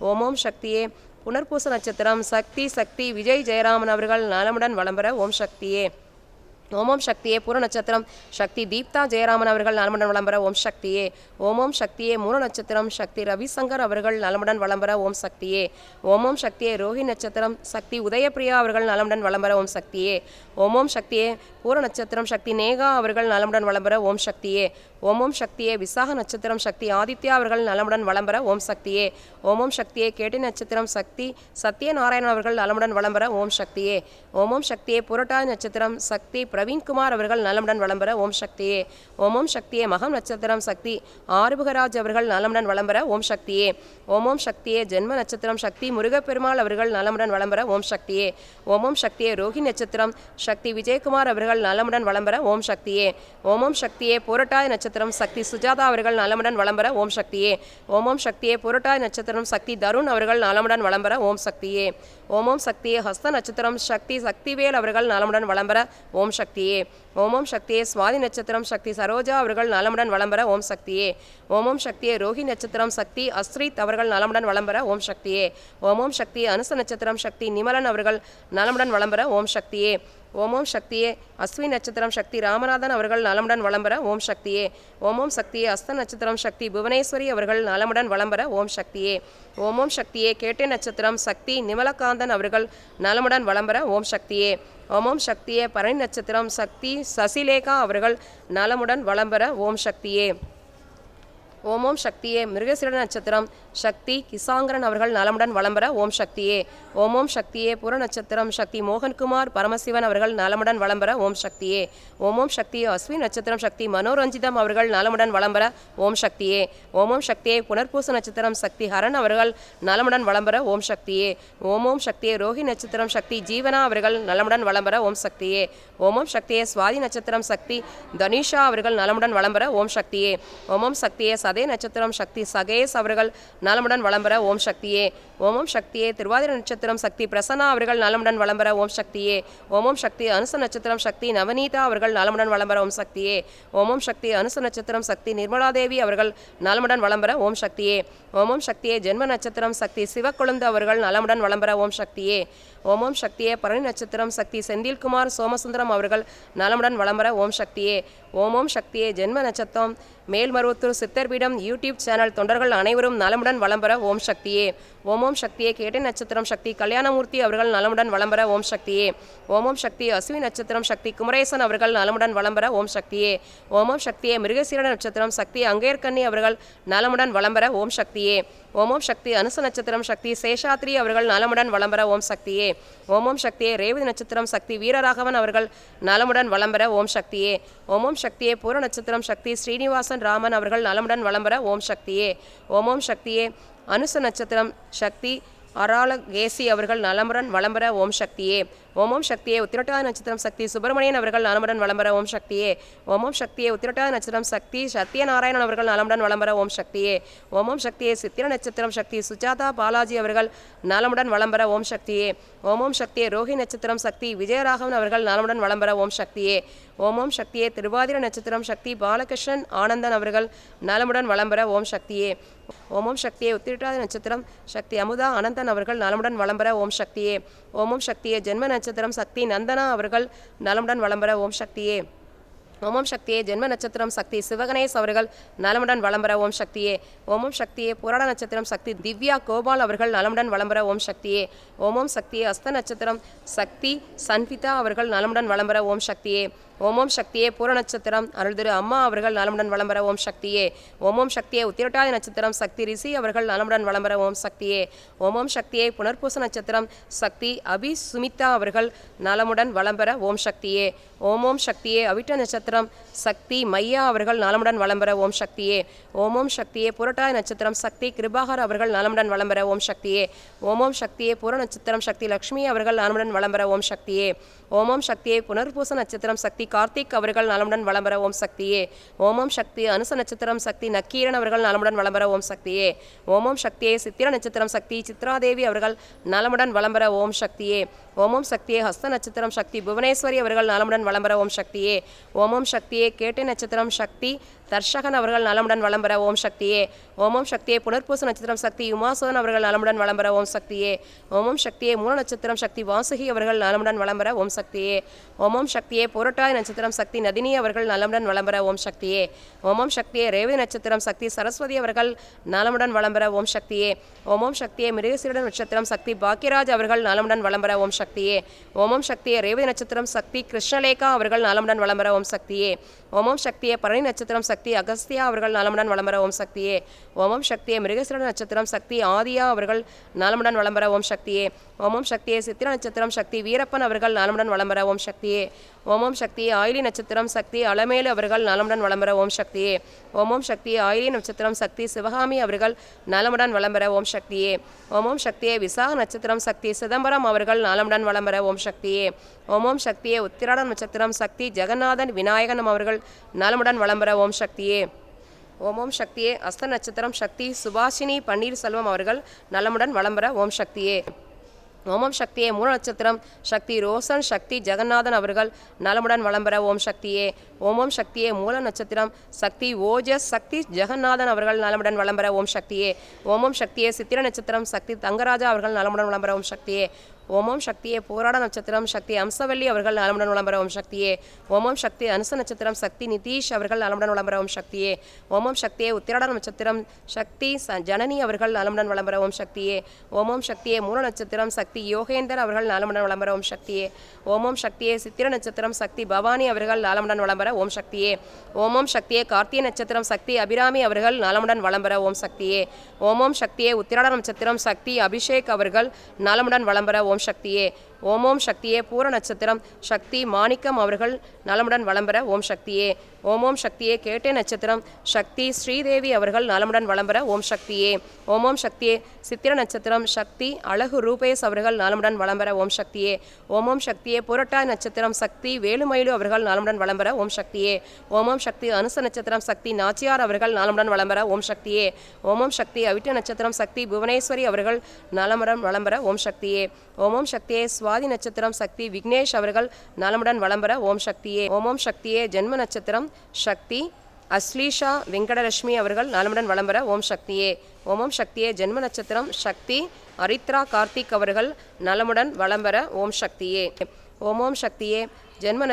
ஓம் ஓம் சக்தியே. புனர்பூச நட்சத்திரம் சக்தி விஜய் ஜெயராமன் அவர்கள் நலமுடன் வளம்பெற ஓம் சக்தியே. ஓம் சக்தியே பூர நட்சத்திரம் சக்தி தீப்தா ஜெயராமன் அவர்கள் நலமுடன் வளம்பெற ஓம் சக்தியே. ஓம் சக்தியே மூல நட்சத்திரம் சக்தி ரவிசங்கர் அவர்கள் நலமுடன் வளம்பெற ஓம் சக்தியே. ஓம் சக்தியே ரோஹி நட்சத்திரம் சக்தி உதயபிரியா அவர்கள் நலமுடன் வளம்பெற ஓம் சக்தியே. ஓம் சக்தியே பூர நட்சத்திரம் சக்தி நேகா அவர்கள் நலமுடன் வளம்பெற ஓம் சக்தியே. ஓம் சக்தியே விசாக நட்சத்திரம் சக்தி ஆதித்யா அவர்கள் நலமுடன் வளம்பெற ஓம் சக்தியே. ஓம் சக்தியே கேட்டி நட்சத்திரம் சக்தி சத்யநாராயணன் அவர்கள் நலமுடன் வளம்பெற ஓம் சக்தியே. ஓம் சக்தியே புரட்டாதி நட்சத்திரம் சக்தி பிரவீன்குமார் அவர்கள் நலமுடன் வளம்பெற ஓம் சக்தியே. ஓம் சக்தியே மகம் நட்சத்திரம் சக்தி ஆறுமுகராஜ் அவர்கள் நலமுடன் வளம்பெற ஓம் சக்தியே. ஓம் சக்தியே ஜென்ம நட்சத்திரம் சக்தி முருகப்பெருமாள் அவர்கள் நலமுடன் வளம்பெற ஓம் சக்தியே. ஓம் சக்தியே ரோஹி நட்சத்திரம் சக்தி விஜயகுமார் அவர்கள் நலமுடன் வளம்பெற ஓம் சக்தியே. ஓம் சக்தியே புரட்டாதி நட்சத்திரம் சக்தி சுஜாதா அவர்கள் நலமுடன் வளம்பெற ஓம் சக்தியே. ஓம் சக்தியே புரட்டாதி நட்சத்திரம் சக்தி தருண் அவர்கள் நலமுடன் வளம்பெற ஓம் சக்தியே. ஓம் சக்தியே ஹஸ்த நட்சத்திரம் சக்தி சக்திவேல் அவர்கள் நலமுடன் வளம்பெற ஓம் சக்தியே. ஓம் சக்தியே சுவாதி நட்சத்திரம் சக்தி சரோஜா அவர்கள் நலமுடன் வளம்பெற ஓம் சக்தியே. ஓம் சக்தியே ரோஹி நட்சத்திரம் சக்தி அஸ்ரித் அவர்கள் நலமுடன் வளம்பெற ஓம் சக்தியே. ஓம் சக்தியே அனுச நட்சத்திரம் சக்தி நிமலன் அவர்கள் நலமுடன் வளம்பெற ஓம் சக்தியே. ஓம் சக்தியே அஸ்வி நட்சத்திரம் சக்தி ராமநாதன் அவர்கள் நலமுடன் வளம்பெற ஓம் சக்தியே. ஓம் சக்தியே அஸ்த நட்சத்திரம் சக்தி புவனேஸ்வரி அவர்கள் நலமுடன் வளம்பெற ஓம் சக்தியே. ஓம் சக்தியே கேட்டை நட்சத்திரம் சக்தி நிமலகாந்தன் அவர்கள் நலமுடன் வளம்பெற ஓம் சக்தியே. ஓம் சக்தியே பரணி நட்சத்திரம் சக்தி சசிலேகா அவர்கள் நலமுடன் வளம்பெற ஓம் சக்தியே. ஓம் சக்தியே மிருகசீர நட்சத்திரம் சக்தி கிசாங்கரன் அவர்கள் நலமுடன் வளம்பெற ஓம் சக்தியே. ஓம் சக்தியே புற நட்சத்திரம் சக்தி மோகன்குமார் பரமசிவன் அவர்கள் நலமுடன் வளம்பெற ஓம் சக்தியே. ஓம் சக்தியே அஸ்வி நட்சத்திரம் சக்தி மனோரஞ்சிதம் அவர்கள் நலமுடன் வளம்பெற ஓம் சக்தியே. ஓம் சக்தியே புனர்பூச நட்சத்திரம் சக்தி ஹரன் அவர்கள் நலமுடன் வளம்பெற ஓம் சக்தியே. ஓம் சக்தியே ரோஹி நட்சத்திரம் சக்தி ஜீவனா அவர்கள் நலமுடன் வளம்பெற ஓம் சக்தியே. ஓம் சக்தியே சுவாதி நட்சத்திரம் சக்தி தனிஷா அவர்கள் நலமுடன் வளம்பெற ஓம் சக்தியே. ஓம் சக்தியே அதே நட்சத்திரம் சக்தி சகேஷ் அவர்கள் நலமுடன் வளம்பெற ஓம் சக்தியே. ஓம் சக்தியே திருவாதிர நட்சத்திரம் சக்தி பிரசன்னா அவர்கள் நலமுடன் வளம்பெற ஓம் சக்தியே. ஓம் சக்தி அனுச நட்சத்திரம் சக்தி நவநீதா அவர்கள் நலமுடன் வளம்பெற ஓம் சக்தியே. ஓம் சக்தி அனுச நட்சத்திரம் சக்தி நிர்மலாதேவி அவர்கள் நலமுடன் வளம்பெற ஓம் சக்தியே. ஓம் சக்தியே ஜென்ம நட்சத்திரம் சக்தி சிவக்கொழுந்து அவர்கள் நலமுடன் வளம்பெற ஓம் சக்தியே. ஓம் சக்தியே பரணி நட்சத்திரம் சக்தி செந்தில்குமார் சோமசுந்தரம் அவர்கள் நலமுடன் வளம்பெற ஓம் சக்தியே. ஓம் சக்தியே ஜென்ம நட்சத்திரம் மேல்மருவத்தூர் சித்தர்பீடம் யூடியூப் சேனல் தொண்டர்கள் அனைவரும் நலமுடன் வளம்பெற ஓம் சக்தியே. ஓம் சக்தியே கேட்டை நட்சத்திரம் சக்தி கல்யாணமூர்த்தி அவர்கள் நலமுடன் வளம்பெற ஓம் சக்தியே. ஓம் சக்தி அஸ்வி நட்சத்திரம் சக்தி குமரேசன் அவர்கள் நலமுடன் வளம்பெற ஓம் சக்தியே. ஓம் சக்தியே மிருகசீர நட்சத்திரம் சக்தி அங்கேற்கண்ணி அவர்கள் நலமுடன் வளம்பெற ஓம் சக்தியே. ஓம் சக்தி அனுச நட்சத்திரம் சக்தி சேஷாத்ரி அவர்கள் நலமுடன் வளம்பெற ஓம் சக்தியே. ஓம் சக்தியே ரேவதி நட்சத்திரம் சக்தி வீரராகவன் அவர்கள் நலமுடன் வளம்பெற ஓம் சக்தியே. ஓம் சக்தியே பூர நட்சத்திரம் சக்தி ஸ்ரீனிவாசன் ராமன் அவர்கள் நலமுடன் வளம்பெற ஓம் சக்தியே. ஓம் சக்தியே அனுச நட்சத்திரம் சக்தி அராளகேசி அவர்கள் நலமுடன் வளம்பெற ஓம் சக்தியே. ஓம் சக்தியே உத்திரட்டாதி நட்சத்திரம் சக்தி சுப்பிரமணியன் அவர்கள் நலமுடன் வளம்பெற ஓம் சக்தியே. ஓம் சக்தியே உத்திரட்டாதி நட்சத்திரம் சக்தி சத்யநாராயணன் அவர்கள் நலமுடன் வளம்பெற ஓம் சக்தியே. ஓம் சக்தியே சித்திர நட்சத்திரம் சக்தி சுஜாதா பாலாஜி அவர்கள் நலமுடன் வளம்பெற ஓம் சக்தியே. ஓம் சக்தியே ரோஹி நட்சத்திரம் சக்தி விஜயராகவன் அவர்கள் நலமுடன் வளம்பெற ஓம் சக்தியே. ஓம் சக்தியே திருவாதிர நட்சத்திரம் சக்தி பாலகிருஷ்ணன் ஆனந்தன் அவர்கள் நலமுடன் வளம்பெற ஓம் சக்தியே. ஓம் சக்தியே உத்திரட்டாதி நட்சத்திரம் சக்தி அமுதா அனந்தன் அவர்கள் நலமுடன் வளம்பெற ஓம் சக்தியே. ஓம் சக்தியே ஜென்ம நட்சத்திரம் சக்தி நந்தனா அவர்கள் நலமுடன் வளம்பெற ஓம் சக்தியே. ஓம் சக்தியே ஜென்ம நட்சத்திரம் சக்தி சிவகணேஷ் அவர்கள் நலமுடன் வளம்பெற ஓம் சக்தியே. ஓம் சக்தியே புராட நட்சத்திரம் சக்தி திவ்யா கோபால் அவர்கள் நலமுடன் வளம்பெற ஓம் சக்தியே. ஓம் சக்தியே அஸ்த நட்சத்திரம் சக்தி சன்விதா அவர்கள் நலமுடன் வளம்பெற ஓம் சக்தியே. ஓம் சக்தியே பூர நட்சத்திரம் அருள் திரு அம்மா அவர்கள் நலமுடன் வளம்பெற ஓம் சக்தியே. ஓம் சக்தியே உத்திரட்டாதி நட்சத்திரம் சக்தி ரிஷி அவர்கள் நலமுடன் வளம்பெற ஓம் சக்தியே. ஓம் சக்தியே புனர்பூச நட்சத்திரம் சக்தி அபி சுமிதா அவர்கள் நலமுடன் வளம்பெற ஓம் சக்தியே. ஓம் சக்தியே அவிட்ட நட்சத்திரம் சக்தி மையா அவர்கள் நலமுடன் வளம்பெற ஓம் சக்தியே. ஓம் சக்தியே புரட்டாதி நட்சத்திரம் சக்தி கிருபாகர் அவர்கள் நலமுடன் வளம்பெற ஓம் சக்தியே. ஓம் சக்தியே பூர நட்சத்திரம் சக்தி லக்ஷ்மி அவர்கள் நலமுடன் வளம்பெற ஓம் சக்தியே. ஓம் சக்தியே புனர்பூச நட்சத்திரம் சக்தி கார்த்திக் அவர்கள் நலமுடன் வளம்பெற ஓம் சக்தியே. ஓம் சக்தி அனுச நட்சத்திரம் சக்தி நக்கீரன் அவர்கள் நலமுடன் வளம்பெற ஓம் சக்தியே. ஓம் சக்தியே சித்திர நட்சத்திரம் சக்தி சித்ராதேவி அவர்கள் நலமுடன் வளம்பெற ஓம் சக்தியே. ஓம் சக்தியே ஹஸ்த நட்சத்திரம் சக்தி புவனேஸ்வரி அவர்கள் நலமுடன் வளம்பெற ஓம் சக்தியே. ஓம் சக்தியே கேட்டை நட்சத்திரம் சக்தி தர்ஷகன் அவர்கள் நலமுடன் வளம் பெற ஓம் சக்தியே. ஓம் சக்தியே. புனர்பூச நட்சத்திரம் சக்தி உமாசோதன் அவர்கள் நலமுடன் வளம் பெற ஓம் சக்தியே. ஓம் சக்தியே. மூல நட்சத்திரம் சக்தி வாசுகி அவர்கள் நலமுடன் வளம் பெற ஓம் சக்தியே. ஓம் சக்தியே. புரட்டாதி நட்சத்திரம் சக்தி நதினி அவர்கள் நலமுடன் வளம் பெற ஓம் சக்தியே. ஓம் சக்தியே. ரேவதி நட்சத்திரம் சக்தி சரஸ்வதி அவர்கள் நலமுடன் வளம் பெற ஓம் சக்தியே. ஓம் சக்தியே. மிருகசீரிட நட்சத்திரம் சக்தி பாக்கியராஜ் அவர்கள் நலமுடன் வளம் பெற ஓம் சக்தியே. ஓம் சக்தியே. ரேவதி நட்சத்திரம் சக்தி கிருஷ்ணலேகா அவர்கள் நலமுடன் வளம் பெற ஓம் சக்தியே. ஓம் சக்தியே. பரணி நட்சத்திரம் சக்தி அகஸ்தியா அவர்கள் நலமுடன் வளம் பெற ஓம் சக்தியே. ஓம் சக்தியே. மிருகசீரிட நட்சத்திரம் சக்தி ஆதியா அவர்கள் நலமுடன் வளம் பெற ஓம் சக்தியே. ஓம் சக்தியே. சித்திர நட்சத்திரம் சக்தி வீரப்பன் அவர்கள் நலமுடன் வளம் பெற ஓம் சக்தியே. ஓம் சக்தியே. ஆயிலி நட்சத்திரம் சக்தி அலமேலு அவர்கள் நலமுடன் வளம் பெற ஓம் சக்தியே. ஓம் சக்தியே. ஆயிலி நட்சத்திரம் சக்தி சிவகாமி அவர்கள் நலமுடன் வளம் பெற ஓம் சக்தியே. ஓம் சக்தியே. விசாக நட்சத்திரம் சக்தி சிதம்பரம் அவர்கள் நலமுடன் வளம் பெற ஓம் சக்தியே. ஓம் சக்தியே. உத்திராடம் நட்சத்திரம் சக்தி ஜெகநாதன் விநாயகன் அவர்கள் நலமுடன் வளம் பெற ஓம் சக்தியே. ஓம் சக்தியே. அஸ்த நட்சத்திரம் சக்தி சுபாஷினி பன்னீர்செல்வம் அவர்கள் நலமுடன் வளம் பெற ஓம் சக்தியே. ஓம் சக்தியே. மூல நட்சத்திரம் சக்தி ரோசன் சக்தி ஜெகநாதன் அவர்கள் நலமுடன் வளம் பெற ஓம் சக்தியே. ஓம் சக்தியே. மூல நட்சத்திரம் சக்தி ஓஜஸ் சக்தி ஜெகநாதன் அவர்கள் நலமுடன் வளம் பெற ஓம் சக்தியே. ஓம் சக்தியே. சித்திர நட்சத்திரம் சக்தி தங்கராஜா அவர்கள் நலமுடன் வளம் பெற ஓம் சக்தியே. ஓம் சக்தியே. போராட நட்சத்திரம் சக்தி அம்சவல்லி அவர்கள் நலமுடன் வளம் பெற ஓம் சக்தியே. ஓம் சக்தி அனுச நட்சத்திரம் சக்தி நிதீஷ் அவர்கள் நலமுடன் வளம் பெற ஓம் சக்தியே. ஓம் சக்தியே. உத்திராட நட்சத்திரம் சக்தி ஜனனி அவர்கள் நலமுடன் வளம் பெற ஓம் சக்தியே. ஓம் சக்தியே. மூல நட்சத்திரம் சக்தி யோகேந்தர் அவர்கள் நலமுடன் வளம் பெற ஓம் சக்தியே. ஓம் சக்தியே. சித்திர நட்சத்திரம் சக்தி பவானி அவர்கள் நலமுடன் வளம் பெற ஓம் சக்தியே. ஓம் சக்தியே. கார்த்திகை நட்சத்திரம் சக்தி அபிராமி அவர்கள் நலமுடன் வளம் பெற ஓம் சக்தியே. ஓம் சக்தியே. உத்திராட நட்சத்திரம் சக்தி அபிஷேக் அவர்கள் நலமுடன் வளம் பெற ஓம் சக்தியே. ஓம் சக்தியே. பூர நட்சத்திரம் சக்தி மாணிக்கம் அவர்கள் நலமுடன் வளம் பெற ஓம் சக்தியே. ஓம் சக்தியே. கேட்டை நட்சத்திரம் சக்தி ஸ்ரீதேவி அவர்கள் நலமுடன் வளம் பெற ஓம் சக்தியே. ஓம் சக்தியே. சித்திர நட்சத்திரம் சக்தி அழகு ரூபேஷ் அவர்கள் நலமுடன் வளம் பெற ஓம் சக்தியே. ஓம் சக்தியே. புரட்டாதி நட்சத்திரம் சக்தி வேலுமயிலு அவர்கள் நலமுடன் வளம் பெற ஓம் சக்தியே. ஓம் சக்தி அனுச நட்சத்திரம் சக்தி நாச்சியார் அவர்கள் நலமுடன் வளம் பெற ஓம் சக்தியே. ஓம் சக்தி அவிட்ட நட்சத்திரம் சக்தி புவனேஸ்வரி அவர்கள் நலமுடன் வளம் பெற ஓம் சக்தியே. ஓம் சக்தியே. சுவாதி நட்சத்திரம் சக்தி விக்னேஷ் அவர்கள் நலமுடன் வளம் பெற ஓம் சக்தியே. ஓம் சக்தியே. ஜென்ம நட்சத்திரம் சக்தி அஸ்லீஷா வெங்கடலட்சுமி அவர்கள் நலமுடன் வளம் பெற ஓம் சக்தியே. ஓம் சக்தியே. ஜென்ம நட்சத்திரம் சக்தி அரித்ரா கார்த்திக் அவர்கள் நலமுடன் வளம் பெற ஓம் சக்தியே. ஓம் சக்தியே. ஜென்ம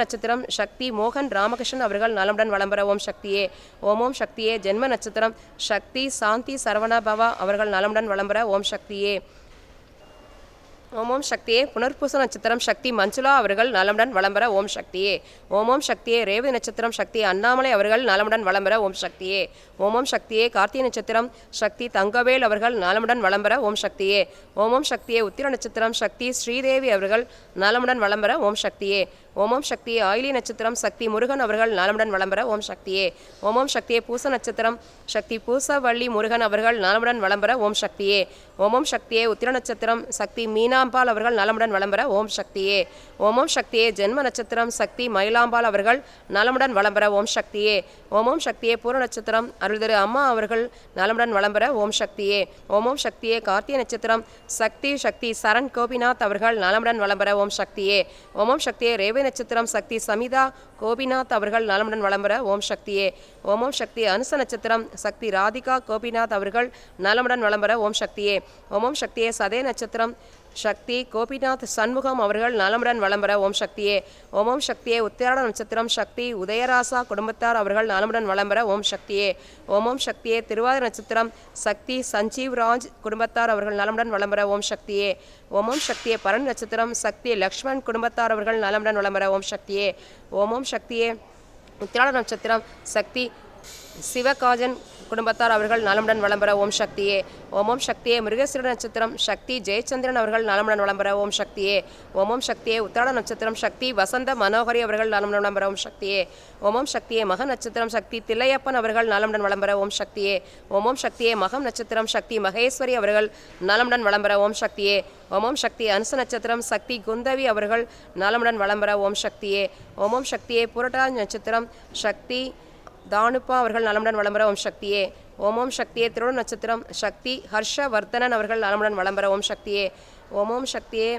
நட்சத்திரம் சக்தி மோகன் ராமகிருஷ்ணன் அவர்கள் நலமுடன் வளம் பெற ஓம் சக்தியே. ஓம் சக்தியே. ஜென்ம நட்சத்திரம் சக்தி சாந்தி சரவணபவா அவர்கள் நலமுடன் வளம் பெற ஓம் சக்தியே. ஓம் சக்தியே. புனர்பூச நட்சத்திரம் சக்தி மஞ்சுளா அவர்கள் நலமுடன் வளம் பெற ஓம் சக்தியே. ஓம் சக்தியே. ரேவதி நட்சத்திரம் சக்தி அண்ணாமலை அவர்கள் நலமுடன் வளம் பெற ஓம் சக்தியே. ஓம் சக்தியே. கார்த்திகை நட்சத்திரம் சக்தி தங்கவேல் அவர்கள் நலமுடன் வளம் பெற ஓம் சக்தியே. ஓம் சக்தியே. உத்திர நட்சத்திரம் சக்தி ஸ்ரீதேவி அவர்கள் நலமுடன் வளம் பெற ஓம் சக்தியே. ஓம் சக்தியே. ஆயிலி நட்சத்திரம் சக்தி முருகன் அவர்கள் நலமுடன் வளம் பெற ஓம் சக்தியே. ஓம் சக்தியே. பூச நட்சத்திரம் சக்தி பூசவள்ளி முருகன் அவர்கள் நலமுடன் வளம் பெற ஓம் சக்தியே. ஓம் சக்தியே. உத்திர நட்சத்திரம் சக்தி மீனாம்பாள் அவர்கள் நலமுடன் வளம் பெற ஓம் சக்தியே. ஓம் சக்தியே. ஜென்ம நட்சத்திரம் சக்தி மயிலாம்பாள் அவர்கள் நலமுடன் வளம் பெற ஓம் சக்தியே. ஓம் சக்தியே. பூர நட்சத்திரம் அருள்திரு அம்மா அவர்கள் நலமுடன் வளம் பெற ஓம் சக்தியே. ஓம் சக்தியே. கார்த்திகை நட்சத்திரம் சக்தி சரண் கோபிநாத் அவர்கள் நலமுடன் வளம் பெற ஓம் சக்தியே. ஓம் சக்தியே. ரேவதி நட்சத்திரம் சக்தி சமிதா கோபிநாத் அவர்கள் நலமுடன் வளம் பெற ஓம் சக்தியே. ஓம் சக்தி அனுச நட்சத்திரம் சக்தி ராதிகா கோபிநாத் அவர்கள் நலமுடன் வளம் பெற ஓம் சக்தியே. ஓம் சக்தியே. சதய நட்சத்திரம் சக்தி கோபிநாத் சண்முகம் அவர்கள் நலமுடன் வளம் பெற ஓம் சக்தியே. ஓம் சக்தியே. உத்திராட நட்சத்திரம் சக்தி உதயராசா குடும்பத்தார் அவர்கள் நலமுடன் வளம் பெற ஓம் சக்தியே. ஓம் சக்தியே. திருவாதிரை நட்சத்திரம் சக்தி சஞ்சீவ் ராஜ் குடும்பத்தார் அவர்கள் நலமுடன் வளம் பெற ஓம் சக்தியே. ஓம் சக்தியே. பரண் நட்சத்திரம் சக்தி லக்ஷ்மண் குடும்பத்தார் அவர்கள் நலமுடன் வளம் பெற ஓம் சக்தியே. ஓம் சக்தியே. உத்திராட நட்சத்திரம் சக்தி சிவகாஜன் குடும்பத்தார் அவர்கள் நலமுடன் வளம் பெற ஓம் சக்தியே. ஓம் சக்தியே. மிருகசீரிட நட்சத்திரம் சக்தி ஜெயச்சந்திரன் அவர்கள் நலமுடன் வளம் பெற ஓம் சக்தியே. ஓம் சக்தியே. உத்திராட நட்சத்திரம் சக்தி வசந்த மனோகரி அவர்கள் நலமுடன் வளம் பெற ஓம் சக்தியே. ஓம் சக்தியே. மக நட்சத்திரம் சக்தி தில்லையப்பன் அவர்கள் நலமுடன் வளம் பெற ஓம் சக்தியே. ஓம் சக்தியே. மகம் நட்சத்திரம் சக்தி மகேஸ்வரி அவர்கள் நலமுடன் வளம் பெற ஓம் சக்தியே. ஓம் சக்தி அனுச நட்சத்திரம் சக்தி குந்தவி அவர்கள் நலமுடன் வளம் பெற ஓம் சக்தியே. ஓம் சக்தியே. புரட்டாதி நட்சத்திரம் சக்தி தானுப்பா அவர்கள் நலமுடன் வளம் பெற ஓம் சக்தியே. ஓம் சக்தியே. திருட நட்சத்திரம் சக்தி ஹர்ஷவர்தனன் அவர்கள் நலமுடன் வளம் பெற ஓம் சக்தியே. ஓம் சக்தியே.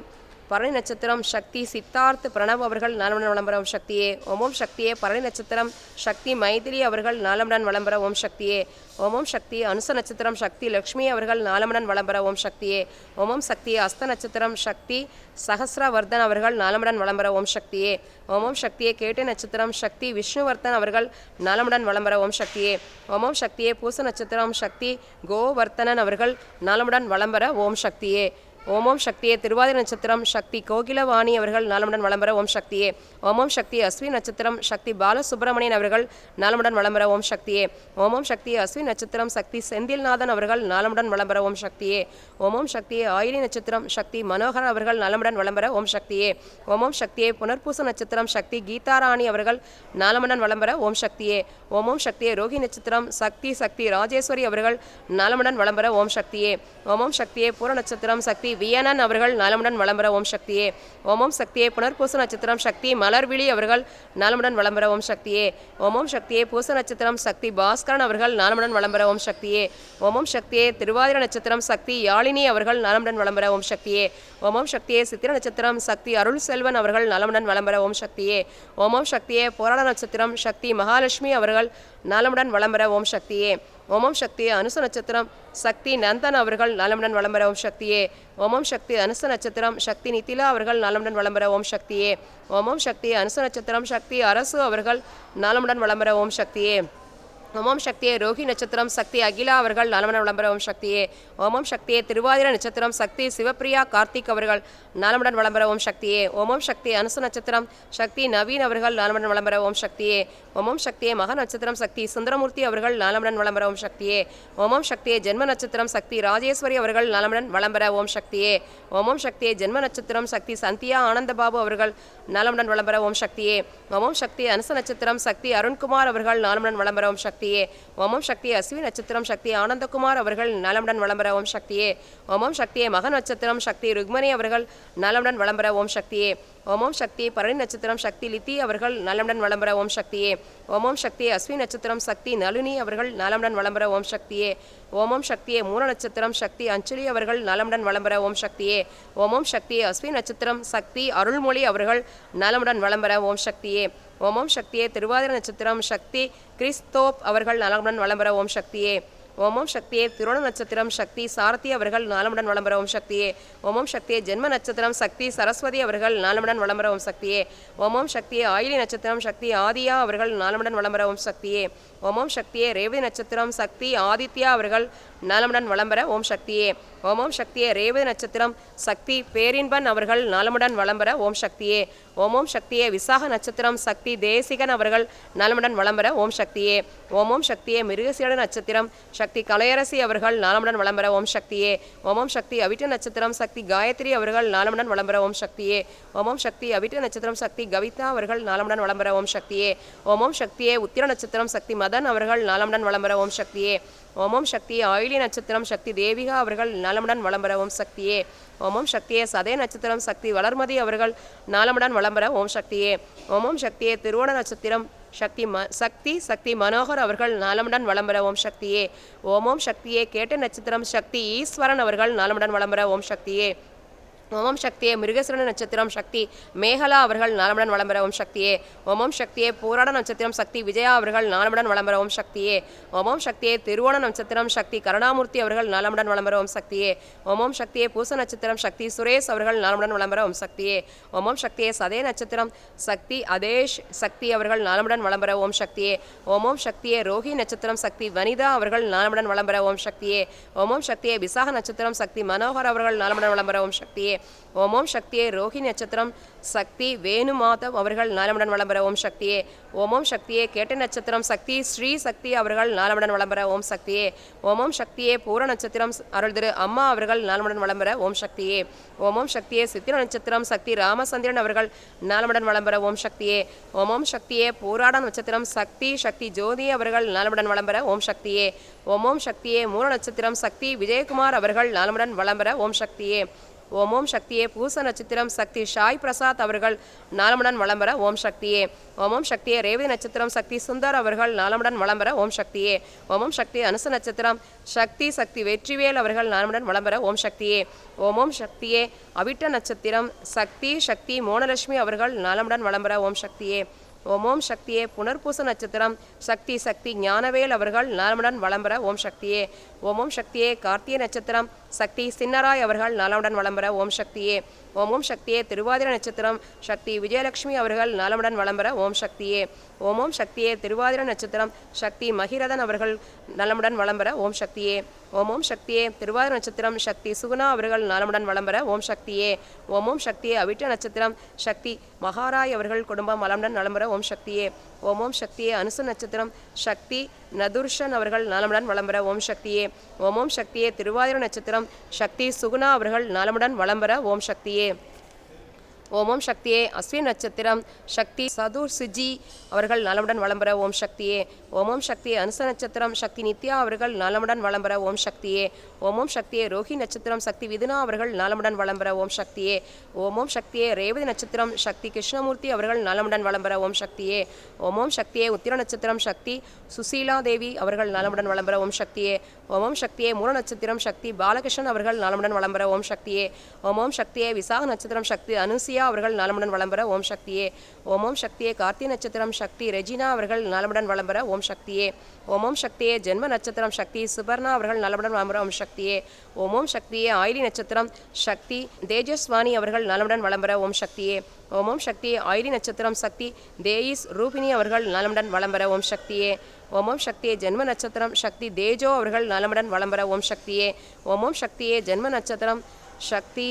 பரணி நட்சத்திரம் சக்தி சித்தார்த் பிரணவ் அவர்கள் நலமுடன் வளம்பெற ஓம் சக்தியே. ஓம் சக்தியே. பரணி நட்சத்திரம் சக்தி மைதிலி அவர்கள் நலமுடன் வளம்பெற ஓம் சக்தியே. ஓம் சக்தி. அனுச நட்சத்திரம் சக்தி லக்ஷ்மி அவர்கள் நலமுடன் வளம்பெற ஓம் சக்தியே. ஓம் சக்தி. அஸ்த நட்சத்திரம் சக்தி சஹஸ்ரவர்தன் அவர்கள் நலமுடன் வளம்பெற ஓம் சக்தியே. ஓம் சக்தியே. கேட்டை நட்சத்திரம் சக்தி விஷ்ணுவர்தன் அவர்கள் நலமுடன் வளம்பெற ஓம் சக்தியே. ஓம் சக்தியே. பூச நட்சத்திரம் சக்தி கோவர்த்தனன் அவர்கள் நலமுடன் வளம்பெற ஓம் சக்தியே. ஓம் சக்தியே. திருவாதிரை நட்சத்திரம் சக்தி கோகிலவாணி அவர்கள் நலமுடன் வளம்பெற ஓம் சக்தியே. ஓம் சக்தி. அஸ்வி நட்சத்திரம் சக்தி பாலசுப்ரமணியன் அவர்கள் நலமுடன் வளம்பெற ஓம் சக்தியே. ஓம் சக்தி. அஸ்வி நட்சத்திரம் சக்தி செந்தில்நாதன் அவர்கள் நலமுடன் வளம்பெற ஓம் சக்தியே. ஓம் சக்தியே. ஆயிலி நட்சத்திரம் சக்தி மனோகர் அவர்கள் நலமுடன் வளம்பெற ஓம் சக்தியே. ஓம் சக்தியே. புனர்பூச நட்சத்திரம் சக்தி கீதாராணி அவர்கள் நலமுடன் வளம்பெற ஓம் சக்தியே. ஓம் சக்தியே. ரோகி நட்சத்திரம் சக்தி ராஜேஸ்வரி அவர்கள் நலமுடன் வளம்பெற ஓம் சக்தியே. ஓம் சக்தியே. பூர நட்சத்திரம் சக்தி வியனன் அவர்கள் நலமுடன் வளம்பெற ஓம் சக்தியே. ஓம் சக்தியே. புனர்பூச நட்சத்திரம் சக்தி மலர்விழி அவர்கள் நலமுடன் வளம்பெற ஓம் சக்தியே. ஓம் சக்தியே. பூச நட்சத்திரம் சக்தி பாஸ்கரன் அவர்கள் நலமுடன் வளம்பெற ஓம் சக்தியே. ஓம் சக்தியே. திருவாதிரை நட்சத்திரம் சக்தி யாழினி அவர்கள் நலமுடன் வளம்பெற ஓம் சக்தியே. ஓம் சக்தியே. சித்திர நட்சத்திரம் சக்தி அருள் செல்வன் அவர்கள் நலமுடன் வளம்பெற ஓம் சக்தியே. ஓம் சக்தியே. போராட நட்சத்திரம் சக்தி மகாலட்சுமி அவர்கள் நலமுடன் வளம்பெற ஓம் சக்தியே. ஓம் சக்தியே. அனுச நட்சத்திரம் சக்தி நந்தன் அவர்கள் நலமுடன் வளம்பெற ஓம் சக்தியே. ஓம் சக்தி. அனுச நட்சத்திரம் சக்தி நித்திலா அவர்கள் நலமுடன் வளம்பெற ஓம் சக்தியே. ஓம் சக்தி. அனுச நட்சத்திரம் சக்தி அரசு அவர்கள் நலமுடன் வளம்பெற ஓம் சக்தியே. ஓம் சக்தியே. ரோஹி நட்சத்திரம் சக்தி அகிலா அவர்கள் நலமுடன் வளம்பெற ஓம் சக்தியே. ஓம் சக்தியே. திருவாதிரை நட்சத்திரம் சக்தி சிவப்பிரியா கார்த்திக் அவர்கள் நலமுடன் வளம்பெற ஓம் சக்தியே. ஓம் சக்தி. அனுச நட்சத்திரம் சக்தி நவீன் அவர்கள் நலமுடன் வளம்பெற ஓம் சக்தியே. ஓம் சக்தியே. மக நட்சத்திரம் சக்தி சுந்தரமூர்த்தி அவர்கள் நலமுடன் வளம்பெற ஓம் சக்தியே. ஓம் சக்தியே. ஜென்ம நட்சத்திரம் சக்தி ராஜேஸ்வரி அவர்கள் நலமுடன் வளம்பெற ஓம் சக்தியே. ஓம் சக்தியே. ஜென்ம நட்சத்திரம் சக்தி சந்தியா ஆனந்தபாபு அவர்கள் நலமுடன் வளம்பெற ஓம் சக்தியே. ஓம் சக்தியே. அனுச நட்சத்திரம் சக்தி அருண்குமார் அவர்கள் நலமுடன் வளம்பெற ஓம் சக்தியே. ஓம் சக்தியே. அஸ்வி நட்சத்திரம் சக்தி ஆனந்தகுமார் அவர்கள் நலமுடன் வளம்பெற ஓம் சக்தியே. ஓம் சக்தியே. மக நட்சத்திரம் சக்தி ருக்மணி அவர்கள் நலமுடன் வளம்பெற ஓம் சக்தியே. ஓம் சக்தி. பரணி நட்சத்திரம் சக்தி லித்தி அவர்கள் நலமுடன் வளம்பெற ஓம் சக்தியே. ஓம் சக்தியே. அஸ்வி நட்சத்திரம் சக்தி நளினி அவர்கள் நலமுடன் வளம்பெற ஓம் சக்தியே. ஓம் சக்தியே. மூல நட்சத்திரம் சக்தி அஞ்சலி அவர்கள் நலமுடன் வளம்பெற ஓம் சக்தியே. ஓம் சக்தியே. அஸ்வி நட்சத்திரம் சக்தி அருள்மொழி அவர்கள் நலமுடன் வளம்பெற ஓம் சக்தியே. ஓம் சக்தியே. திருவாதிரை நட்சத்திரம் சக்தி கிறிஸ்தோப் அவர்கள் நலமுடன் வளம்பெற ஓம் சக்தியே. ஓம் சக்தியே. திருவோண நட்சத்திரம் சக்தி சாரதி அவர்கள் நலமுடன் வளம்பெற ஓம் சக்தியே. ஓம் சக்தியே. ஜென்ம நட்சத்திரம் சக்தி சரஸ்வதி அவர்கள் நலமுடன் வளம்பெற ஓம் சக்தியே. ஓம் சக்தியே. ஆயிலி நட்சத்திரம் சக்தி ஆதியா அவர்கள் நலமுடன் வளம்பெற ஓம் சக்தியே. ஓம் சக்தியே. ரேவதி நட்சத்திரம் சக்தி ஆதித்யா அவர்கள் நலமுடன் வளம்பெற ஓம் சக்தியே. ஓம் சக்தியே. ரேவதி நட்சத்திரம் சக்தி பேரின்பன் அவர்கள் நலமுடன் வளம்பெற ஓம் சக்தியே. ஓம் சக்தியே. விசாக நட்சத்திரம் சக்தி தேசிகன் அவர்கள் நலமுடன் வளம்பெற ஓம் சக்தியே. ஓம் சக்தியே. மிருகசீட நட்சத்திரம் சக்தி கலையரசி அவர்கள் நலமுடன் வளம்பெற ஓம் சக்தியே. ஓம் சக்தி. அவிட்ட நட்சத்திரம் சக்தி காயத்ரி அவர்கள் நலமுடன் வளம்பெற ஓம் சக்தியே. ஓம் சக்தி. அவிட்ட நட்சத்திரம் சக்தி கவிதா அவர்கள் நலமுடன் வளம்பெற ஓம் சக்தியே. ஓம் சக்தியே. உத்திர நட்சத்திரம் சக்தி மதன் அவர்கள் நலமுடன் வளம்பெற ஓம் சக்தியே. ஓம் சக்தியே. ஆயிலி நட்சத்திரம் சக்தி தேவிகா அவர்கள் நலமுடன் வளம்பெற ஓம் சக்தியே. ஓம் சக்தியே. சதய நட்சத்திரம் சக்தி வளர்மதி அவர்கள் நலமுடன் வளம்பெற ஓம் சக்தியே. ஓம் சக்தியே. திருவோண நட்சத்திரம் சக்தி மனோகர் அவர்கள் நலமுடன் வளம்பெற ஓம் சக்தியே. ஓம் சக்தியே. கேட்ட நட்சத்திரம் சக்தி ஈஸ்வரன் அவர்கள் நலமுடன் வளம்பெற ஓம் சக்தியே. ஓம் சக்தியே. மிருகசீர நட்சத்திரம் சக்தி மேகலா அவர்கள் நலமுடன் வளம்பெற ஓம் சக்தியே. ஓம் சக்தியே. போராட நட்சத்திரம் சக்தி விஜயா அவர்கள் நலமுடன் வளம்பெற ஓம் சக்தியே. ஓம் சக்தியே. திருவோண நட்சத்திரம் சக்தி கருணாமூர்த்தி அவர்கள் நலமுடன் வளம்பெற ஓம் சக்தியே. ஓம் சக்தியே. பூச நட்சத்திரம் சக்தி சுரேஷ் அவர்கள் நலமுடன் வளம்பெற ஓம் சக்தியே. ஓம் சக்தியே. சதய நட்சத்திரம் சக்தி அதேஷ் சக்தி அவர்கள் நலமுடன் வளம்பெற ஓம் சக்தியே. ஓம் சக்தியே. ரோஹி நட்சத்திரம் சக்தி வனிதா அவர்கள் நலமுடன் வளம்பெற ஓம் சக்தியே. ஓம் சக்தியே. விசாக நட்சத்திரம் சக்தி மனோகர் அவர்கள் நலமுடன் வளம்பெற ஓம் சக்தியே. ஓம் சக்தியே. ரோஹி நட்சத்திரம் சக்தி வேணு மாதவ் அவர்கள் நலமுடன் வளம்பெற ஓம் சக்தியே. ஓம் சக்தியே. கேட்ட நட்சத்திரம் சக்தி ஸ்ரீ சக்தி அவர்கள் நலமுடன் வளம்பெற ஓம் சக்தியே. ஓம் சக்தியே. பூர நட்சத்திரம் அருள் திரு அம்மா அவர்கள் நலமுடன் வளம்பெற ஓம் சக்தியே. ஓம் சக்தியே. சித்திர நட்சத்திரம் சக்தி ராமச்சந்திரன் அவர்கள் நலமுடன் வளம்பெற ஓம் சக்தியே. ஓம் சக்தியே. போராட நட்சத்திரம் சக்தி ஜோதி அவர்கள் நலமுடன் வளம்பெற ஓம் சக்தியே. ஓம் சக்தியே. மூல நட்சத்திரம் சக்தி விஜயகுமார் அவர்கள் நலமுடன் வளம்பெற ஓம் சக்தியே. ஓம் ஓம் சக்தியே. பூச நட்சத்திரம் சக்தி சாய் பிரசாத் அவர்கள் நலமுடன் வளம் பெற ஓம் சக்தியே. ஓம் ஓம் சக்தியே. ரேவதி நட்சத்திரம் சக்தி சுந்தர் அவர்கள் நலமுடன் வளம் பெற ஓம் சக்தியே. ஓம் ஓம் சக்தி. அனுச நட்சத்திரம் சக்தி வெற்றிவேல் அவர்கள் நலமுடன் வளம் பெற ஓம் சக்தியே. ஓம் ஓம் சக்தியே. அவிட்ட நட்சத்திரம் சக்தி மோனலட்சுமி அவர்கள் நலமுடன் வளம் பெற ஓம் சக்தியே. ஓம் ஓம் சக்தியே. புனர்பூச நட்சத்திரம் சக்தி ஞானவேல் அவர்கள் நலமுடன் வளம் பெற ஓம் சக்தியே. ஓம் ஓம் சக்தியே. கார்த்திகை நட்சத்திரம் சக்தி சின்னராய் அவர்கள் நலமுடன் வளம் பெற ஓம் சக்தியே. ஓம் ஓம் சக்தியே. திருவாதிரை நட்சத்திரம் சக்தி விஜயலட்சுமி அவர்கள் நலமுடன் வளம் பெற ஓம் சக்தியே. ஓம் ஓம் சக்தியே. திருவாதிரை நட்சத்திரம் சக்தி மகிரதன் அவர்கள் நலமுடன் வளம் பெற ஓம் சக்தியே. ஓம் ஓம் சக்தியே. திருவாதிரை நட்சத்திரம் சக்தி சுகுணா அவர்கள் நலமுடன் வளம் பெற ஓம் சக்தியே. ஓம் ஓம் சக்தியே. அவிட்ட நட்சத்திரம் சக்தி மகாராய் அவர்கள் குடும்பம் நலமுடன் நலம் பெற ஓம் சக்தியே. ஓம் ஓம் சக்தியே. அனுச நட்சத்திரம் சக்தி நதுர்ஷன் அவர்கள் நலமுடன் வளம் பெற ஓம் சக்தியே. ஓம் ஓம் சக்தியே. திருவாதிரை நட்சத்திரம் சக்தி சுகுணா அவர்கள் நலமுடன் வளம் பெற ஓம் சக்தியே. ஓம் ஓம் சக்தியே. அஸ்வின் நட்சத்திரம் சக்தி சதுர்சிஜி அவர்கள் நலமுடன் வளம் பெற ஓம் சக்தியே. ஓம் ஓம் சக்தியே. அனுச நட்சத்திரம் சக்தி நித்யா அவர்கள் நலமுடன் வளம் பெற ஓம் சக்தியே. ஓம் ஓம் சக்தியே. ரோஹி நட்சத்திரம் சக்தி விதுனா அவர்கள் நலமுடன் வளம் பெற ஓம் சக்தியே. ஓம் ஓம் சக்தியே. ரேவதி நட்சத்திரம் சக்தி கிருஷ்ணமூர்த்தி அவர்கள் நலமுடன் வளம் பெற ஓம் சக்தியே. ஓம் ஓம் சக்தியே. உத்திர நட்சத்திரம் சக்தி சுசீலா தேவி அவர்கள் நலமுடன் வளம் பெற ஓம் சக்தியே. ஓம் ஓம் சக்தியே. மூல நட்சத்திரம் சக்தி பாலகிருஷ்ணன் அவர்கள் நலமுடன் வளம் பெற ஓம் சக்தியே. ஓம் ஓம் சக்தியே. விசாக நட்சத்திரம் சக்தி அனுசியா அவர்கள் நலமுடன் வளம் பெற ஓம் சக்தியே. ஓம் ஓம் சக்தியே. கார்த்திகை நட்சத்திரம் சக்தி ரெஜினா அவர்கள் நலமுடன் வளம் பெற ஓம் சக்தியே. ஓம் ஓம் சக்தியே. ஜென்ம நட்சத்திரம் சக்தி சுபர்ணா அவர்கள் நலமுடன் வளம் பெற ஓம் சக்தியே. ஓம் ஓம் சக்தியே. ஆயிலி நட்சத்திரம் சக்தி தேஜஸ்வாணி அவர்கள் நலமுடன் வளம் பெற ஓம் சக்தியே. ஓம் ஓம் சக்தியே. ஆயிலி நட்சத்திரம் சக்தி தேயிஸ் ரூபினி அவர்கள் நலமுடன் வளம் பெற ஓம் சக்தியே. ஓம் ஓம் சக்தியே. ஜென்ம நட்சத்திரம் சக்தி தேஜோ அவர்கள் நலமுடன் வளம் பெற ஓம் சக்தியே. ஓம் ஓம் சக்தியே. ஜென்ம நட்சத்திரம் சக்தி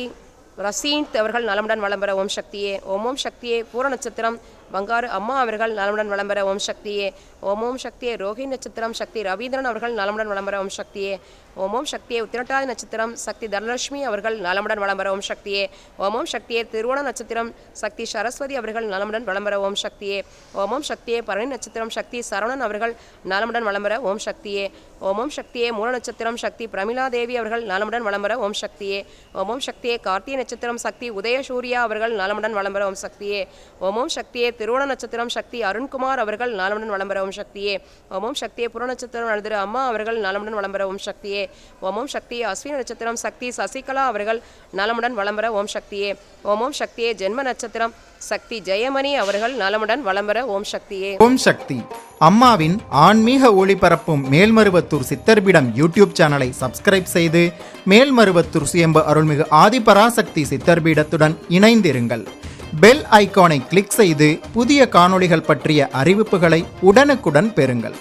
ரசீந்த் அவர்கள் நலமுடன் வளம் பெற ஓம் சக்தியே. ஓம் ஓம் சக்தியே. பூர நட்சத்திரம் பங்காரு அம்மா அவர்கள் நலமுடன் வளம் பெற ஓம் சக்தியே. ஓம் ஓம் சக்தியே. ரோஹி நட்சத்திரம் சக்தி ரவீந்திரன் அவர்கள் நலமுடன் வளம் பெற ஓம் சக்தியே. ஓம் ஓம் சக்தியே. உத்திரட்டாதி நட்சத்திரம் சக்தி தனலட்சுமி அவர்கள் நலமுடன் வளம் பெற ஓம் சக்தியே. ஓம் ஓம் சக்தியே. திருவோண நட்சத்திரம் சக்தி சரஸ்வதி அவர்கள் நலமுடன் வளம் பெற ஓம் சக்தியே. ஓம் ஓம் சக்தியே. பரணி நட்சத்திரம் சக்தி சரவணன் அவர்கள் நலமுடன் வளம் பெற ஓம் சக்தியே. ஓம் ஓம் சக்தியே. மூல நட்சத்திரம் சக்தி பிரமிளா தேவி அவர்கள் நலமுடன் வளம் பெற ஓம் சக்தியே. ஓம் ஓம் சக்தியே. கார்த்திகை நட்சத்திரம் சக்தி உதயசூர்யா அவர்கள் நலமுடன் வளம் பெற ஓம் சக்தியே. ஓம் ஓம் சக்தியே. திருவோண நட்சத்திரம் சக்தி அருண்குமார் அவர்கள் நலமுடன் வளம் பெற ஓம் சக்தியே. ஓம் ஓம் சக்தியே. புற நட்சத்திரம் நடுதிரு அம்மா அவர்கள் நலமுடன் வளம் பெற ஓம் சக்தியே. ஓம் ஓம் சக்தியே. அஸ்வினி நட்சத்திரம் சக்தி சசிகலா அவர்கள் நலமுடன் வளம் பெற ஓம் சக்தியே. ஓம் ஓம் சக்தியே. ஜென்ம நட்சத்திரம் சக்தி ஜெயமணி அவர்கள் நலமுடன் வளம் பெற ஓம் சக்தியே. ஓம் சக்தி. அம்மாவின் ஆன்மீக ஒளிபரப்பும் மேல்மருவத்தூர் சித்தர்பீடம் யூடியூப் சேனலை சப்ஸ்கிரைப் செய்து மேல்மருவத்தூர் சுயம்பு அருள்மிகு ஆதிபராசக்தி சித்தர்பீடத்துடன் இணைந்திருங்கள். பெல் ஐகானை கிளிக் செய்து புதிய காணொளிகள் பற்றிய அறிவிப்புகளை உடனுக்குடன் பெறுங்கள்.